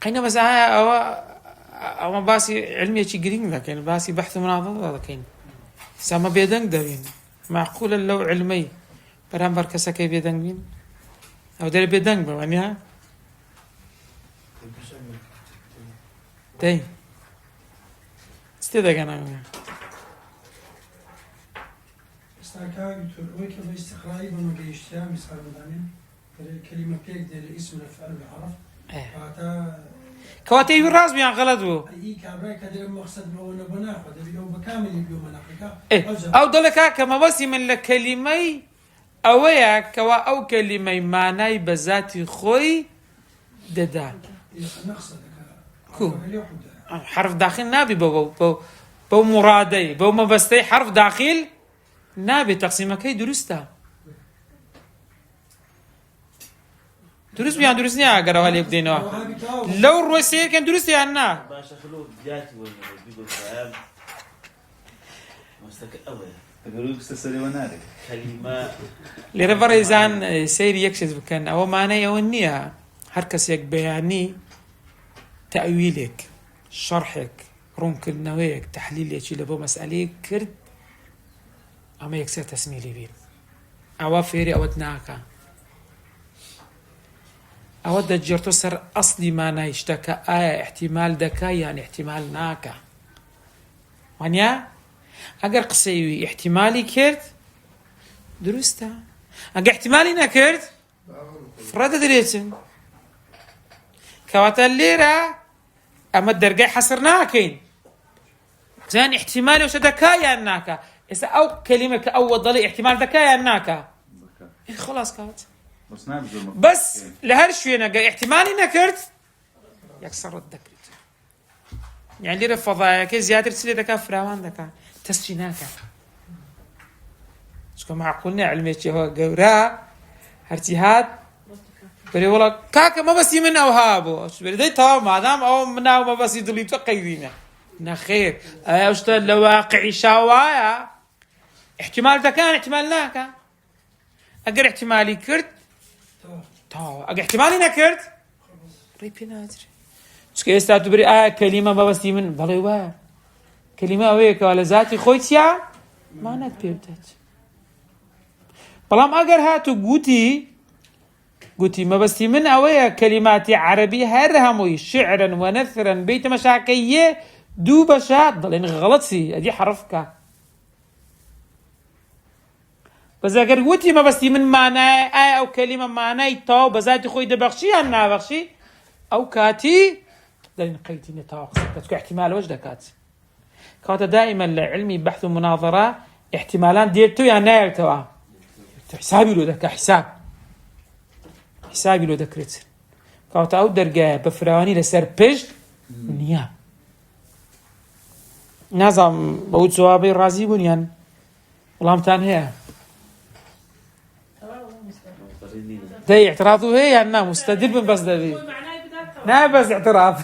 قينا بس أو باسي علمية شيء قريب لكن باسي بحث مناظرة لكن سما بيدنق دبين معقول لو علمي برام بركسة كي بيدنقين أو دل بيدنق بمعنيها تي استيدا كنا استاكا دكتور ويك باستقرائي بمجيشتها مثال مدامين كلمة بيك ديال الاسم الفعل بالعرف فاتا كواتي راس بيان غلط بو اي كابراي كدير مقصد بو نبنا خد بيو بكامل بيو مناقيكا او دلكا كما بس من الكلمه اويا كوا او كلمه معناي بذاتي خوي ددا نقصد كو حرف داخل نابي بو مرادي بو ما بستي حرف داخل نابي تقسيمه كي درسته درست بيان درست نيا قالوا هالي بدينوا لو الروسية كان درست يا عنا باشا خلوه بداياتي وين بيقول فاهم مستك أول تقولوا بستسري وناري كلمة لرفر إذا سير يكشف كان أو معناه يونيها هركس يك بياني تأويلك شرحك رونك النويك تحليل يشيل أبو مسألة كرد أما يكسر تسميلي بين أو فيري أو تناكا أود جرتو سر أصلي ما نايشتكى احتمال دكا يعني احتمال ناكا وانيا أجر قصيوي احتمالي كرت درستا أجر احتمالي نكرت فرد دريتن كواتا الليرة أما الدرجة حصرناكين زين احتمالي وش دكايا ناكا إذا أو كلمة كأول ضلي احتمال دكايا ناكا خلاص كات بس لهالشيء أنا احتمالي نكرت يكسر الدكرت يعني ليرة فضايا كي زيادة تسلي دكا فراوان دكا تسجيناكا شكو معقولنا علمي هو قورا هرتيهات بري والله كاكا ما بس يمن أو هابو بري دي تمام ما دام أو مناو ما بس يدلي تقيدينا نخير أشتغل لواقعي شوايا احتمال دكان احتمال ناكا أقر احتمالي كرت أقر احتمالي نكرت ريبي نادر شكو يستاتو بري كلمة ما بس يمن بلوا كلمة أويك ولا ذاتي خويتيا ما نت بيبتت بلام أقر هاتو قوتي ما بس من أويا كلمات عربية هرهموي شعرا ونثرا بيت مشاكية دوبشات ضلين غلطسي أدي حرفك بس أقر قوتي ما بس من معنى أو كلمة معنى تو بذاتي خوي دبخشي أنا بخشي أو كاتي ضلين قيتيني تو قصدك احتمال وجه كات كاتا دائما لعلمي بحث ومناظرة احتمالان ديرتو يعني نايرتوا حسابي له ذاك حسابي له ذكرت كاتا أو درجة بفراني لسر بيج نيا نظام بود جوابي راضي بنيان والله متان هي ده اعتراضه هي يعني مستدل من بس ده بي نا بس اعتراض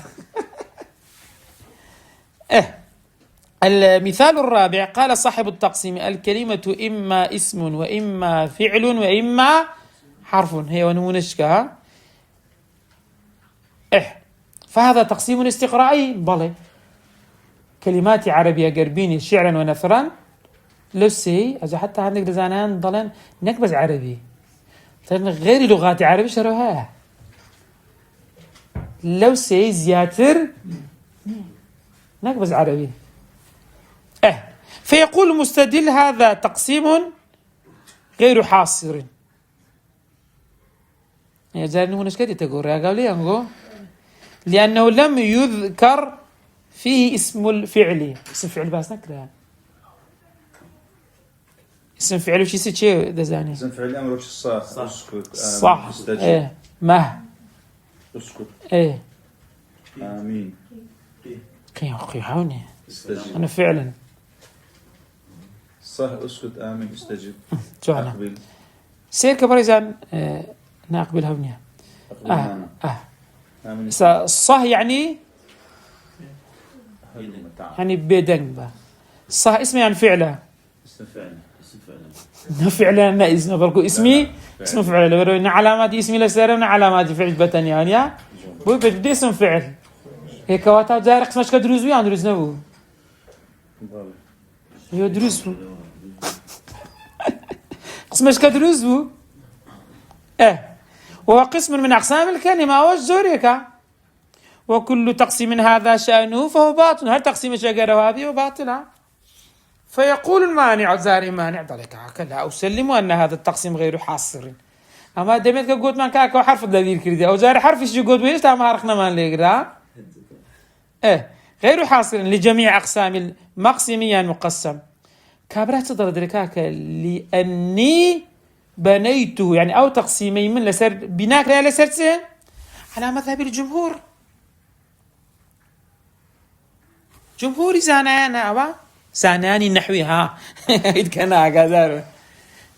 المثال الرابع قال صاحب التقسيم الكلمة إما اسم وإما فعل وإما حرف هي ونمونشكا فهذا تقسيم استقرائي بلى كلمات عربية قربيني شعرا ونثرا لو سي أجا حتى عندك لزانان ضلن نكبز عربي غير لغات عربي شروها لو سي زياتر نكبز عربي فيقول مستدل هذا تقسيم غير حاصر يا جاري نمونش كده تقول يا قولي أنقو لأنه لم يذكر فيه اسم الفعل اسم فعل بس نكره اسم فعل وش يصير ده زاني اسم فعل الأمر وش صح اسكت صح ما اسكت آمين قي حاوني استجب أنا فعلا صح اسكت آمين استجب أقبل سير كبريزان ناقبل هونيا آمين صح يعني بدن با صح اسمي يعني فعله اسم فعل فعلا ما اسمه بلكو اسمي اسم فعل لو ان علامات اسمي لسرنا علامات فعل بتن يعني بو بدي اسم فعل هيك واتا جاري قسمش كدروز ويا دروز نبو يو دروز قسمش كدروز بو وهو قسم من اقسام الكلمه وجوريكا وكل تقسيم هذا شأنه فهو باطل هل تقسيم شجرة هذه باطلة فيقول المانع زاري مانع ذلك لا أسلم أن هذا التقسيم غير حاصر أما دمتك قلت من كاكا حرف الذي كردي أو زاري حرف يشجي قلت ويش تام هارخنا ما نلقرا غير حاصر لجميع أقسام المقسمية المقسم كابرات صدر دركاك لأني بنيته يعني أو تقسيمي من لسر بناك لا لسرت على مذهب الجمهور جمهور زانانا أبا زاناني نحوها إذ كان أقدر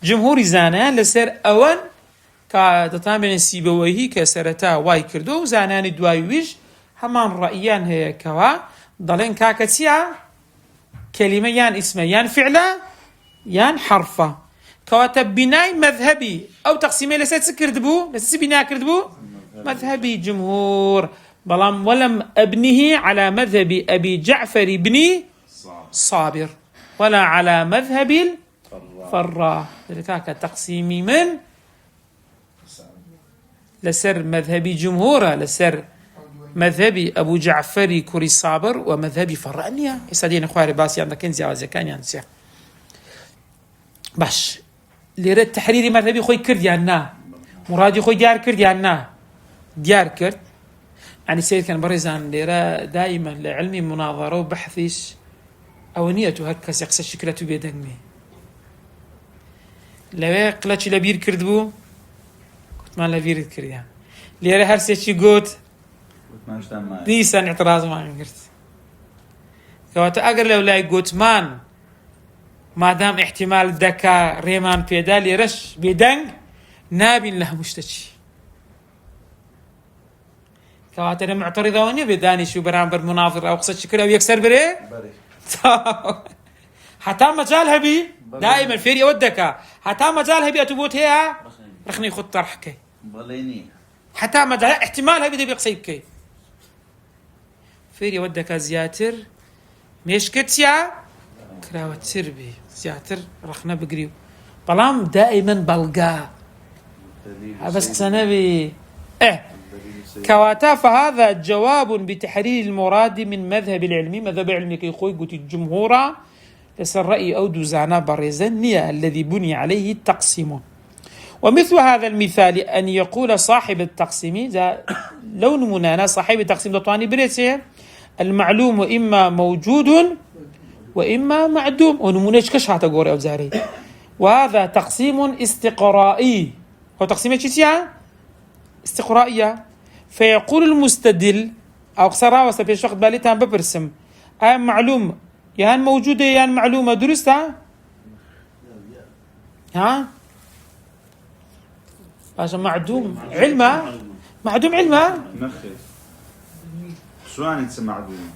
جمهور زانان لسر أول كتطامن سيبويه كسرتا واي كردو زاناني دوايويش همان رأيان هي كوا ضلين كاكتيا كلمة يان اسمه يان فعله يان حرفه كواتب بناي مذهبي أو تقسيمي لسات كردبو لسات بناء كردبو مذهبي جمهور بلام ولم أبنه على مذهب أبي جعفر بن صابر ولا على مذهب الفراء ذلك تقسيمي من لسر مذهبي جمهور لسر مذهبي أبو جعفر كوري صابر ومذهبي فرانيا يسادين أخواري باسي عندك كنزي عوزي كان ينسي باش ليرة تحريري مذهبي خوي كرد يانا مرادي خوي ديار كرد يانا ديار كرد يعني سيد كان بريزان ليرة دائما لعلمي مناظرة وبحثيش أو نيته هكذا يقصى شكلته بيدنمي لو قلتش لبير كرد بو كنت ما لبير كرد يعني ليرة هرسيتشي قوت ديسان اعتراض ما قلت كواتا أقر لو لاي قوتمان ما دام احتمال دكا ريمان بيدال يرش بيدنج نابين له مشتشي كواتا انا معترضة واني بداني شو برامبر مناظر او قصة شكل او يكسر بري حتى مجالها بي دائما فيري ودكا حتى مجالها بي اتبوت هي رخني خط طرحكي حتى مجال احتمالها بي دي بيقصيبكي فيري ودكا زياتر ميشكتيا كراوة سربي زياتر رخنا بقريو بلام دائما بلقا بس سنبي كواتا فهذا جواب بتحرير المراد من مذهب العلمي مذهب العلمي كي يخوي قلت الجمهور لسر رأي أو دوزانا بريزانية الذي بني عليه التقسيم ومثل هذا المثال أن يقول صاحب التقسيم لون منانا صاحب التقسيم دطواني بريسي المعلوم إما موجود وإما معدوم ونمونيش كشحة قوري أو زاري وهذا تقسيم استقرائي هو تقسيم ايش استقرائية فيقول المستدل أو قصرا وسبيش وقت بالي تام ببرسم معلوم يان موجودة يان معلومة درستها ها عشان معدوم علمه معدوم علمه نخي شو يعني تسمى معدوم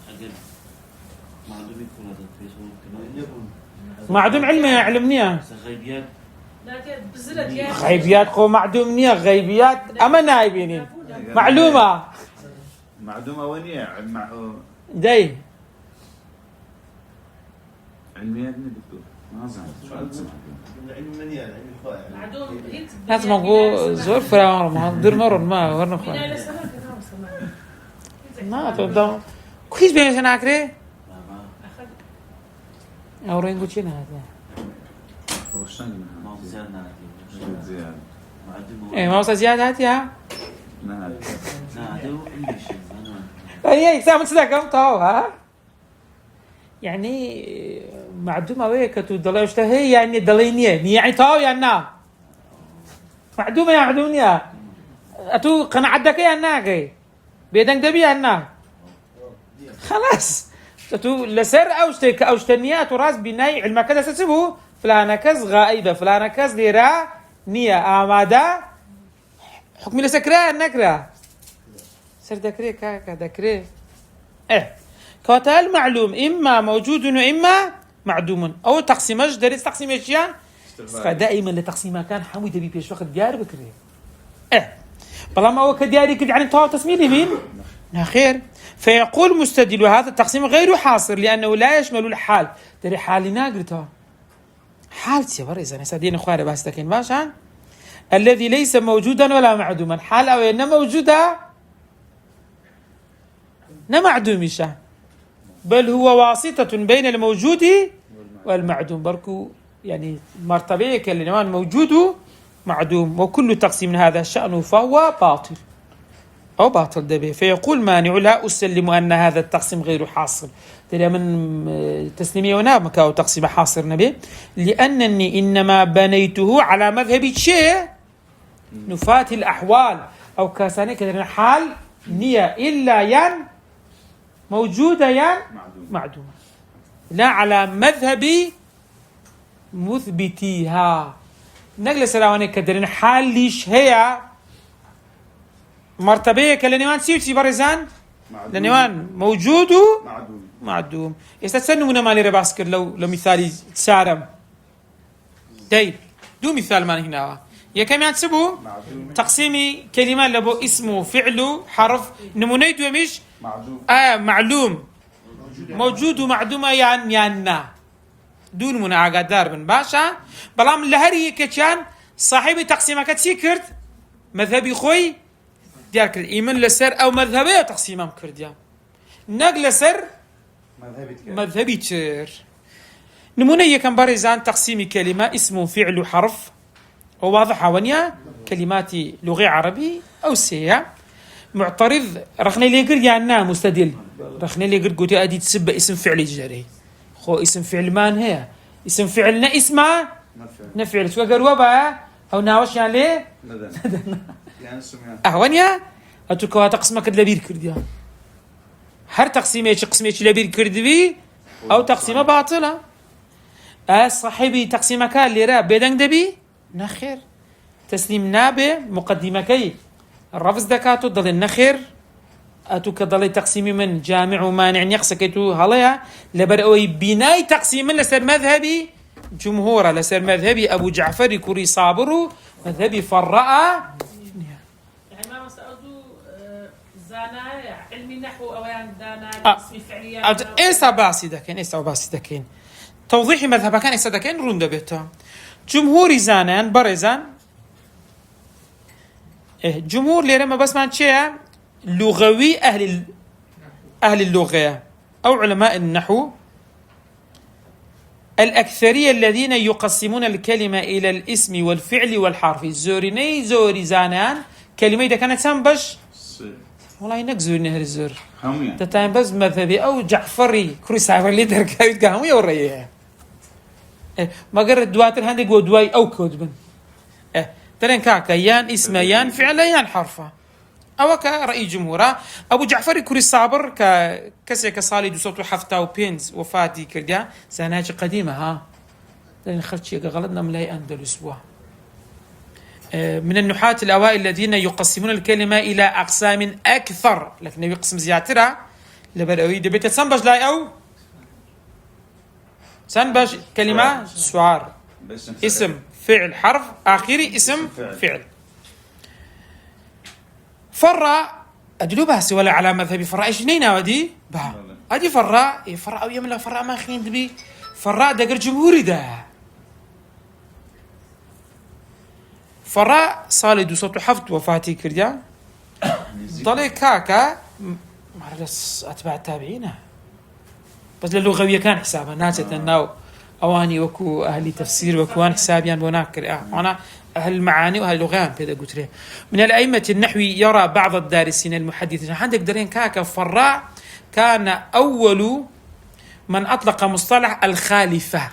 معدوم علمه علمنيه غيبيات غيبيات قو معدوم نيه غيبيات أما نايبينين معلومة ونية داي علميات دكتور ما زال شو عاد تسمع العلم منيع العلم معدوم لازم أقول زور فرا ما در مرن ما ورنا خا ما تقدر كويس بين سنة كره أورين بوشين هذا هو شنو ما زيادة زيادة إيه ما وصل زيادة هاتيا نعم نعم إنجليش هي إكسام تسلكم طاو ها يعني معدومة ويك تدلوا هي يعني دلينية يعني طاو يعني نا معدومة يا معدومية أتو قناعتك يا ناقي بيدك دبي يا نا خلاص أتو لسر أو تنيات وراس بناي علم كذا سبه فلانة كز غائبة فلانة كز ليرا نية آمادة حكم لسكرة النكرة سر ذكري كاكا ذكري كوتا المعلوم إما موجود وإما معدوم أو تقسيمش درس تقسيم أشياء فدائما لتقسيمها كان حمود بي بيش وقت ديار بكري بلا ما هو كدياري كد يعني طاو تسميني مين خير فيقول مستدل هذا التقسيم غير حاصر لأنه لا يشمل الحال تري حالي ناقرته حالتي بريزة نسادين أخواري باستكين باشا الذي ليس موجودا ولا معدوما حال أو إن موجودا نمعدومشة بل هو واسطة بين الموجود والمعدوم بركو يعني مرتبة كالنوان موجود معدوم، وكل تقسيم من هذا الشأن فهو باطل أو باطل دبي. فيقول مانع لا أسلم أن هذا التقسيم غير حاصل، ترى من تسليمية ونام كاو تقسيم حاصر نبي، لأنني إنما بنيته على مذهب شيء نفاة الأحوال أو كاساني كذا حال نية إلا ين موجودة ين معدومة، لا على مذهب مثبتيها. نقل سراواني كدرين حال ليش هي مرتبة كالنيوان سيوتي برزان لنيوان موجود معدوم. يستسنوا من مالي رباسكر لو مثالي تسارم. طيب دو مثال ما هنا يا كم ينسبوا تقسيمي كلمة لبو اسمه فعله حرف نمونيته مش معلوم موجود ومعدومة يعني دون مناقضة دار من باشا بلام لهري كان صاحب تقسيمك تسيكرت مذهبي خوي ديالك الإيمان لسر أو مذهبي تقسيمهم كرديا نقل لسر مذهبي تر. نمونية كان بارزان تقسيم كلمة اسمه فعل حرف وواضحة ونيا كلمات لغة عربي أو سيا معترض رخني لي قل يعني مستدل رخني لي قل قلت أدي تسب اسم فعل جاري خو اسم فعل مان هي اسم فعلنا اسمه نفعل سواء قالوا بقى أو ناوش يعني ليه أهونيا أتوقع تقسمك لبير كرديا هر قسميش لبير كردبي أو تقسيمه باطلة صاحبي تقسيمك اللي را بدن دبي نخير تسليم نابه مقدمكي الرفض دكاتو ضل النخير أتوك ضل تقسيمي من جامع ومانع يقسكتو هلايا لبرأوي بناي تقسيم لسر مذهبي جمهورة لسر مذهبي أبو جعفر كوري صابرو مذهبي فرأة يعني ما مسألته زانا علمي نحو أو يعني دانا اسم فعليا إيسا باسي دكين توضيح مذهبك كان إيسا دكين رون دبيتا جمهوري زانان برزان جمهور ليرما بس ما تشيء لغوي أهل اللغة أو علماء النحو الأكثرية الذين يقسمون الكلمة إلى الاسم والفعل والحرف زوري زانان كلمة إذا كانت سنبش والله إنك زوري نهر الزور تتاين بس مذهبي أو جعفري كريس عفر اللي دركاويت قاموا يوريه ما قرر دواتر هندق ودواي أو كودبن ترين كاكا يان اسم يان فعل يان حرفه أو كرأي جمهورا أبو جعفر كوري صابر كسي كصالي دو صوتو حفتا وبينز وفاتي كرديا زاناج قديمة ها لأن خلت شيء غلطنا ملاي أندلس من النحاة الأوائل الذين يقسمون الكلمة إلى أقسام أكثر لكن يقسم زياترة لبرأوي دبيت سنبج لا أو سنبج كلمة سعار اسم فعل حرف آخري اسم فعل فرع أدلو بس ولا على مذهبي فرع إيش نينا ودي بها أدي فرع أو يملا فرع ما خين دبي فرع دقر جمهوري ده فرع صالد وصوت حفت وفاتي كرديا ضلي كاكا معرس أتباع التابعين بس للغوية كان حسابها ناتة الناو أواني وكو أهلي تفسير وكوان حسابيان بوناكر أنا أهل المعاني وأهل اللغان بهذا قلت له. من الأئمة النحو يرى بعض الدارسين المحدثين عندك درين كاكا فراع كان أول من أطلق مصطلح الخالفة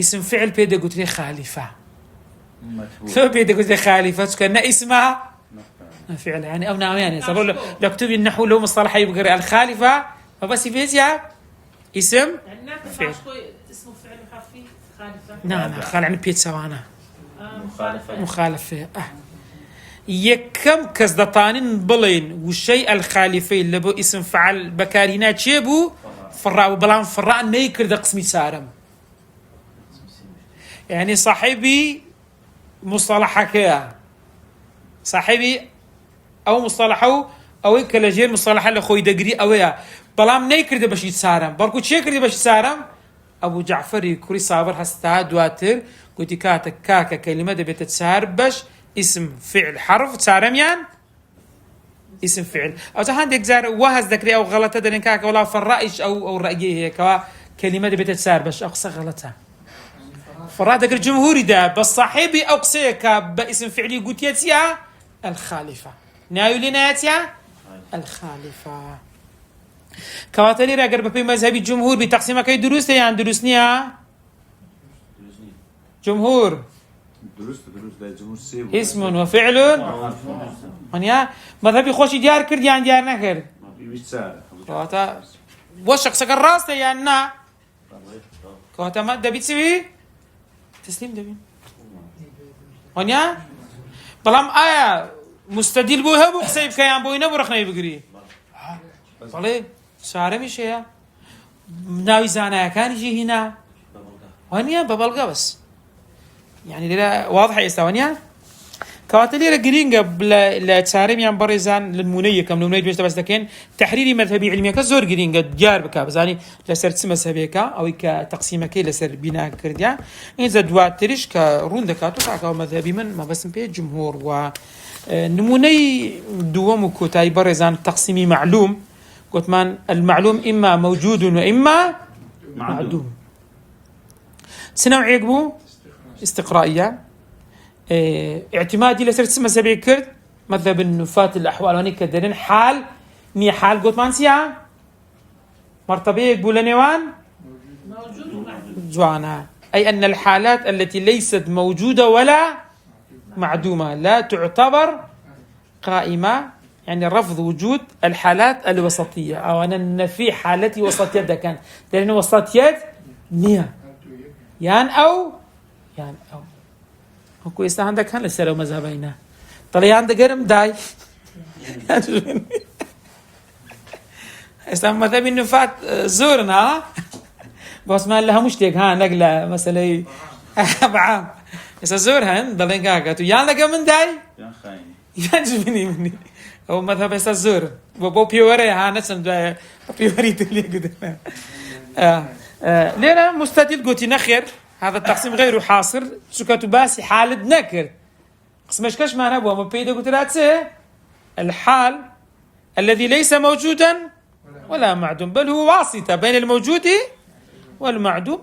اسم فعل بهذا قلت له خالفة شو بهذا قلت له خالفة كان اسمها فعل يعني أو نعم يعني صار له لو كتب النحو له مصطلح يبقى الخالفة فبس يفيزها اسم فعل اسمه فعل حرفي خالفة نعم خال عن بيتسا وانا مخالفة يكم كزدطانين بلين والشيء الخالفين لبو اسم فعل بكارينات شيبو فراء وبلان فراء نيكر دا قسمي سارم يعني صاحبي مصطلحك صاحبي أو مصطلحه أو كلاجير مصطلح اللي خوي دقري أويا بلام نيكر دا باش يتسارم بركو تشيكر دا باش يتسارم أبو جعفر كوري صابر هستا دواتر قلت كاكا كلمة دا بتتسار باش اسم فعل حرف تسارم يان اسم فعل أو تهان ديك زار وهز ذكري أو غلطة دا كاكا ولا فرائش أو رأيه هيك كلمة دبيت سار باش أقصى غلطها فرادك الجمهوري ده بس صاحبي أقصيك باسم فعلي قلت يا الخالفة نايو لناتيا الخالفة كواتلي را قرب في مذهبي الجمهور بتقسيم كي دروس يعني دروسنيا جمهور دروس ده جمهور سيب اسم وفعل ونيا مذهبي خوشي ديار كرد يعني ديار نكرد ما في مش سهل كواتا وشك سكر راسته يعني نا كواتا ما دبي تسوي تسليم دبي ونيا بلام آية مستدل بوها بقصيب كيان بوينا برخنا يبقري بلي سارة مشيا ناوي زانا كان يجي هنا ونيا ببلغة بس يعني لا واضحة يستوانيا كواتلي رجلين قبل لا تسارم يعني بريزان للمنية كم للمنية بيشتغل بس لكن تحريري مذهبي علمي كزور جرين قد جار بك بس يعني لسرت مذهبي كا أو كتقسيم كي لسر بناء كرديا إذا دوات تريش كرون دكاتو كا مذهبي من ما بس بيه جمهور و نموني دوام كوتاي بريزان تقسيمي معلوم قلت من المعلوم إما موجود وإما معدوم سنوع يقبو استقرائية اعتمادي لسرت مذهبي كرد مذهب النفاة الأحوال هني كدرين حال ني حال قلت مانسيا مرتبة يقبو لنيوان موجود ومعدوم جوانا أي أن الحالات التي ليست موجودة ولا معدومة لا تعتبر قائمة يعني رفض وجود الحالات الوسطية أو أن في حالة وسطية ده كان لأن وسطية نية يان أو هو إستا عندك كان لسه مذهبينا طلع عندك قرم داي إستا مذهب النفاة زورنا بس ما لها مشتاق ها نقلة مثلا بعام إستا زورها ضلين قاعدة يان لك من داي يا خاين يعجبني مني هو مذهب إستا زور وبو بيوري ها نسم دا بيوري تلي قدنا لينا مستدل قوتي نخير هذا التقسيم غير حاصر سكتو باسي حال نكر قسمش كش ما نبوه ما بيدا قلت راتسه الحال الذي ليس موجودا ولا معدوم بل هو واسطة بين الموجود والمعدوم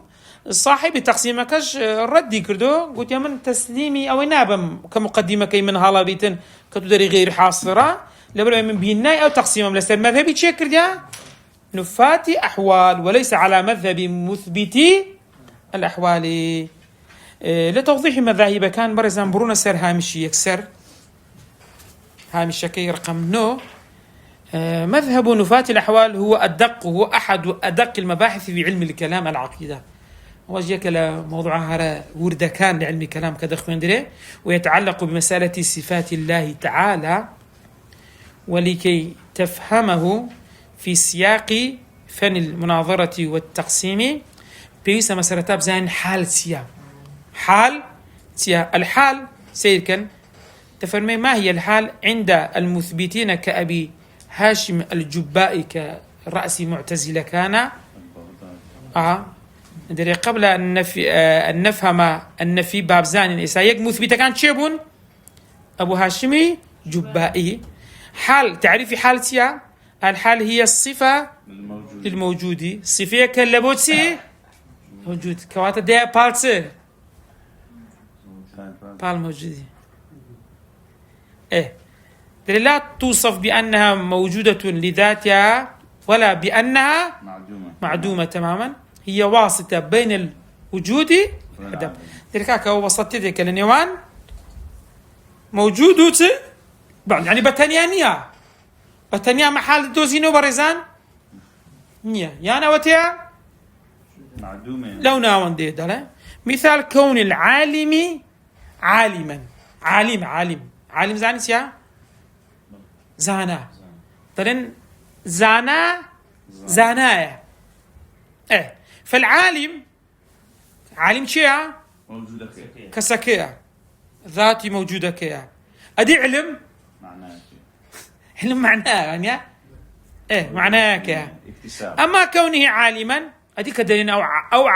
صاحب تقسيم كش ردي كردو قلت يا من تسليمي او نابم كمقدمة كي من هلا بيتن كتدري غير حاصرة لبرو من بيناي او تقسيم لسر مذهبي تشكر يا نفاتي احوال وليس على مذهب مثبتي الأحوال لتوضيح مذاهب كان برزان برونا سر هامشي يكسر هامش كي رقم نو مذهب نفاة الأحوال هو أدق هو أحد أدق المباحث في علم الكلام العقيدة وجيك موضوع هذا ورد كان لعلم الكلام كدخل دري ويتعلق بمسألة صفات الله تعالى ولكي تفهمه في سياق فن المناظرة والتقسيم بيسا مسألة بزين حال سيا حال سيا الحال سيركن تفرمي ما هي الحال عند المثبتين كأبي هاشم الجبائي كرأس معتزلة كان ندري قبل أن نفهم أن في باب زان إسايق مثبتة كان شيبون أبو هاشمي جبائي حال تعرفي حال سيا الحال هي الصفة للموجود صفية كاللبوتسي موجود كواتا دي بالسي بال موجودة لا توصف بأنها موجودة لذاتها ولا بأنها معدومة تماما هي واسطة بين الوجود والعدم ذلك هو وسطتك لنيوان موجود يعني بتنيانية بتنيا محل دوزينو برزان نية يعني وتيا معدومة لو ناون دي دلا مثال كون العالم عالما عالم زاني سيا زانا طلن زانايا فالعالم عالم شيا موجودة كسكيا ذاتي موجودة كيا أدي علم معناه يعني معناه كيا اكتساب أما كونه عالما أدي كدلين أو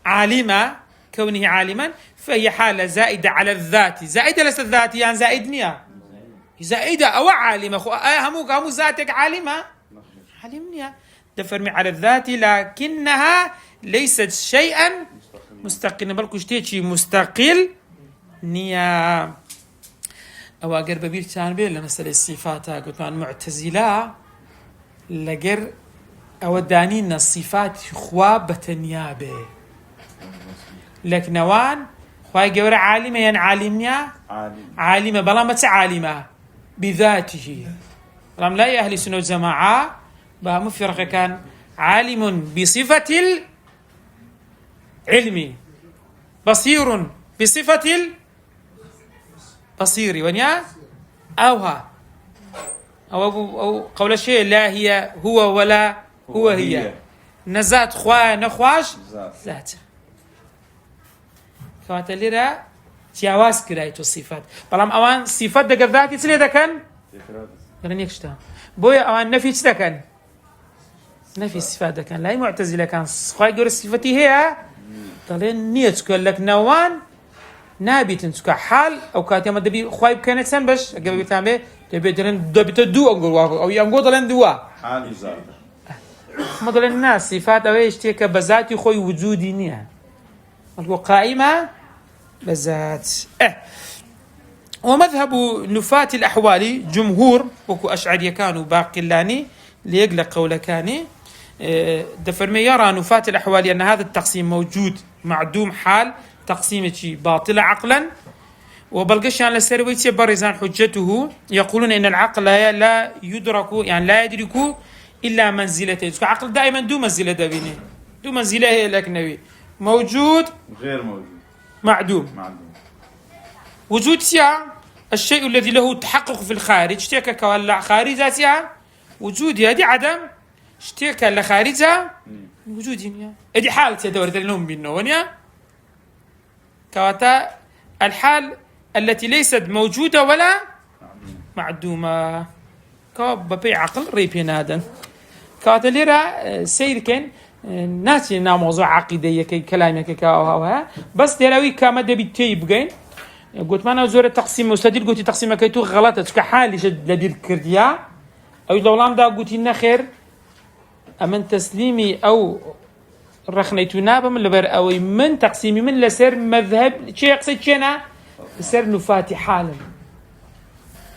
عالما كونه عالما فهي حالة زائدة على الذات زائدة ليست الذات يعني زائدنيا زائدة أو عالمة همو ذاتك عالمة علمنيا دفرمي على الذات لكنها ليست شيئا مستقلا بل كشتيشي مستقل نيا أو أجر ببير تانبيل لمسألة الصفات قلت عن معتزلة لجر أو دانين الصفات خوابة نيابه لكن نوان خواهي جورا عالمة ين عالمنيا عالمة بلا ما عالمة بذاته رام لا أهل السنة والجماعة بها مفرق كان عالم بصفة العلم بصير بصفة البصير ونيا أو قول الشيء لا هي هو ولا هو هي نزات خوا نخواش ذات كواتە لێرە جیاواز کرایەوە الصفات بەڵام ئەوان صفات دەگەر ذاتی چ لێ دەکەن دەڵێن یەک شتە بۆیە ئەوان نەفی چ دەکەن نەفی صفات دەکەن لای معتەزیلەکان خوای گەورە صفەتی هەیە دەڵێن نییە چکە لەک نەوان نابیتن چکە حال ئەو کاتی ئەمە دەبی خوای بکەنێت چەند بەش ئەگەر بێتان بێ دەبێت دەڵێن دەبێتە دوو ئەنگۆ ئەو ئەنگۆ دەڵێن دووە ئەمە دەڵێن نا صفات ئەوەیە شتێکە بە ذاتی خۆی وجودی نییە قائمة بذات ومذهب نفاة الأحوال جمهور وكو أشعري كانوا باقلاني ليقلق قولكاني دفرمي يرى نفاة الأحوال أن هذا التقسيم موجود معدوم حال تقسيمة باطل عقلا وبلغشان لسرويتي برزان حجته يقولون إن العقل لا يدرك يعني لا يدرك إلا منزلته عقل دائما دو منزلة دابيني دو منزلة هي الأكنبي موجود غير موجود معدوم وجود سيا الشيء الذي له تحقق في الخارج اشتيك كولا خارجها وجود هذه عدم اشتيك لخارجها وجود هذه حالة دور لهم بينه ونيا كواتا الحال التي ليست موجودة ولا معدومة كواب عقل ريبين هذا كواتا ليرا سير كان ناسي نا موضوع عقيدة كي كلامك كاوها بس دراوي كما دبي تيبغين قلت ما انا زور التقسيم مستدل قلت تقسيم كيتو غلطت كحالي شد لدير كرديا او دولام دا قلت لنا خير امن تسليمي او رخنيتونا بمن لبر او من تقسيمي من لسر مذهب شي يقصد شينا لسر نفاتي حالا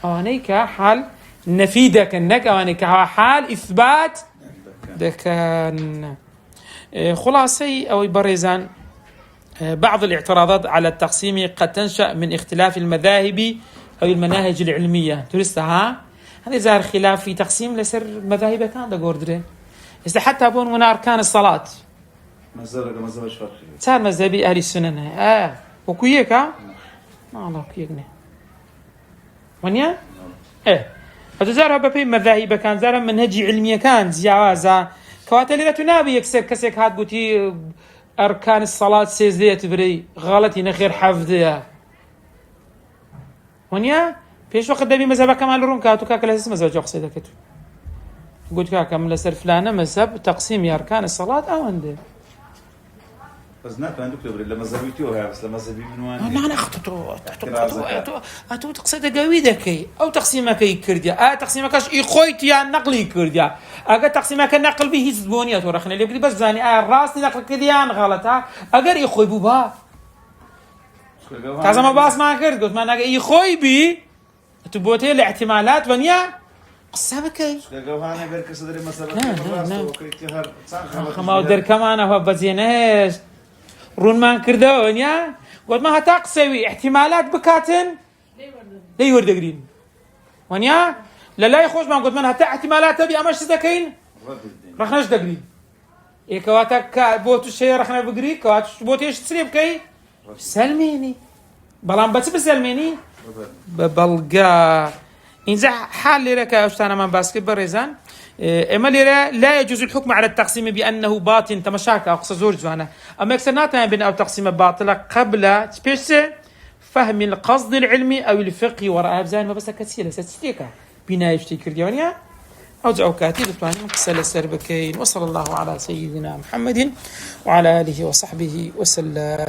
اوانيك حال نفيدك انك اوانيك حال اثبات دكان خلاصي أو بريزان بعض الاعتراضات على التقسيم قد تنشأ من اختلاف المذاهب أو المناهج العلمية ترستها هذا زار خلاف في تقسيم لسر مذاهب كان دا قردرين إذا حتى أبون من أركان الصلاة مذهب شرقي صار مذهبي أهل السنة وكويكا ما الله كويكني ونيا فتزارها ببي مذاهب كان زارها منهجي علمية كان جوازا كواتلي تنابي يكسر كسك هاد قوتي أركان الصلاة سيزدية بري غلطي نخير حفظها ونيا فيش وقت دبي مذهب كمال الرون كاتو كاكل اسم مذهب جوق سيدا كتو قلت كاكا من لسر فلانة مذهب تقسيم أركان الصلاة أو عنده بس نات عندك تبري لما زبيتوها بس لما زبي من وين أنا أخطو تقصد قوي ذكي أو تقسيمك يكرديا تقسيمك إيش خويت يا نقل يكرديا أجا تقسيمك النقل به زبونية ورخنا اللي بس زاني الراس نقل كديان غلطها أجر يخوي بوبا كذا ما باس ما كرد قلت ما نجا يخوي بي تبوتي الاحتمالات ونيا قصابكي جوهانة بركة صدري مثلا ما أقدر كمان هو بزينهش رون ما كردونيا قلت ما هتقسوي احتمالات بكاتن ليه ورد جرين ونيا لا يخوش ما قلت من هتا احتمالات تبي أمش ذكين رخناش دقرين إيه كواتك بوتو شيء رخنا بقري كواتش بوتيش تسريب كي سلميني بلان بس سلميني ببلغا إنزا حال لك أشتانا من باسكت بريزان إما لا يجوز الحكم على التقسيم بأنه باطن تمشاك أقصى زور جوانا أما يكسرناتنا بين أو تقسيم باطلة قبل فهم القصد العلمي أو الفقه وراء أبزان ما بس كثيرة ستستيكا بنا يشتكر ديوانيا أو زعوكاتي بطواني مكسل السربكين وصلى الله على سيدنا محمد وعلى آله وصحبه وسلم.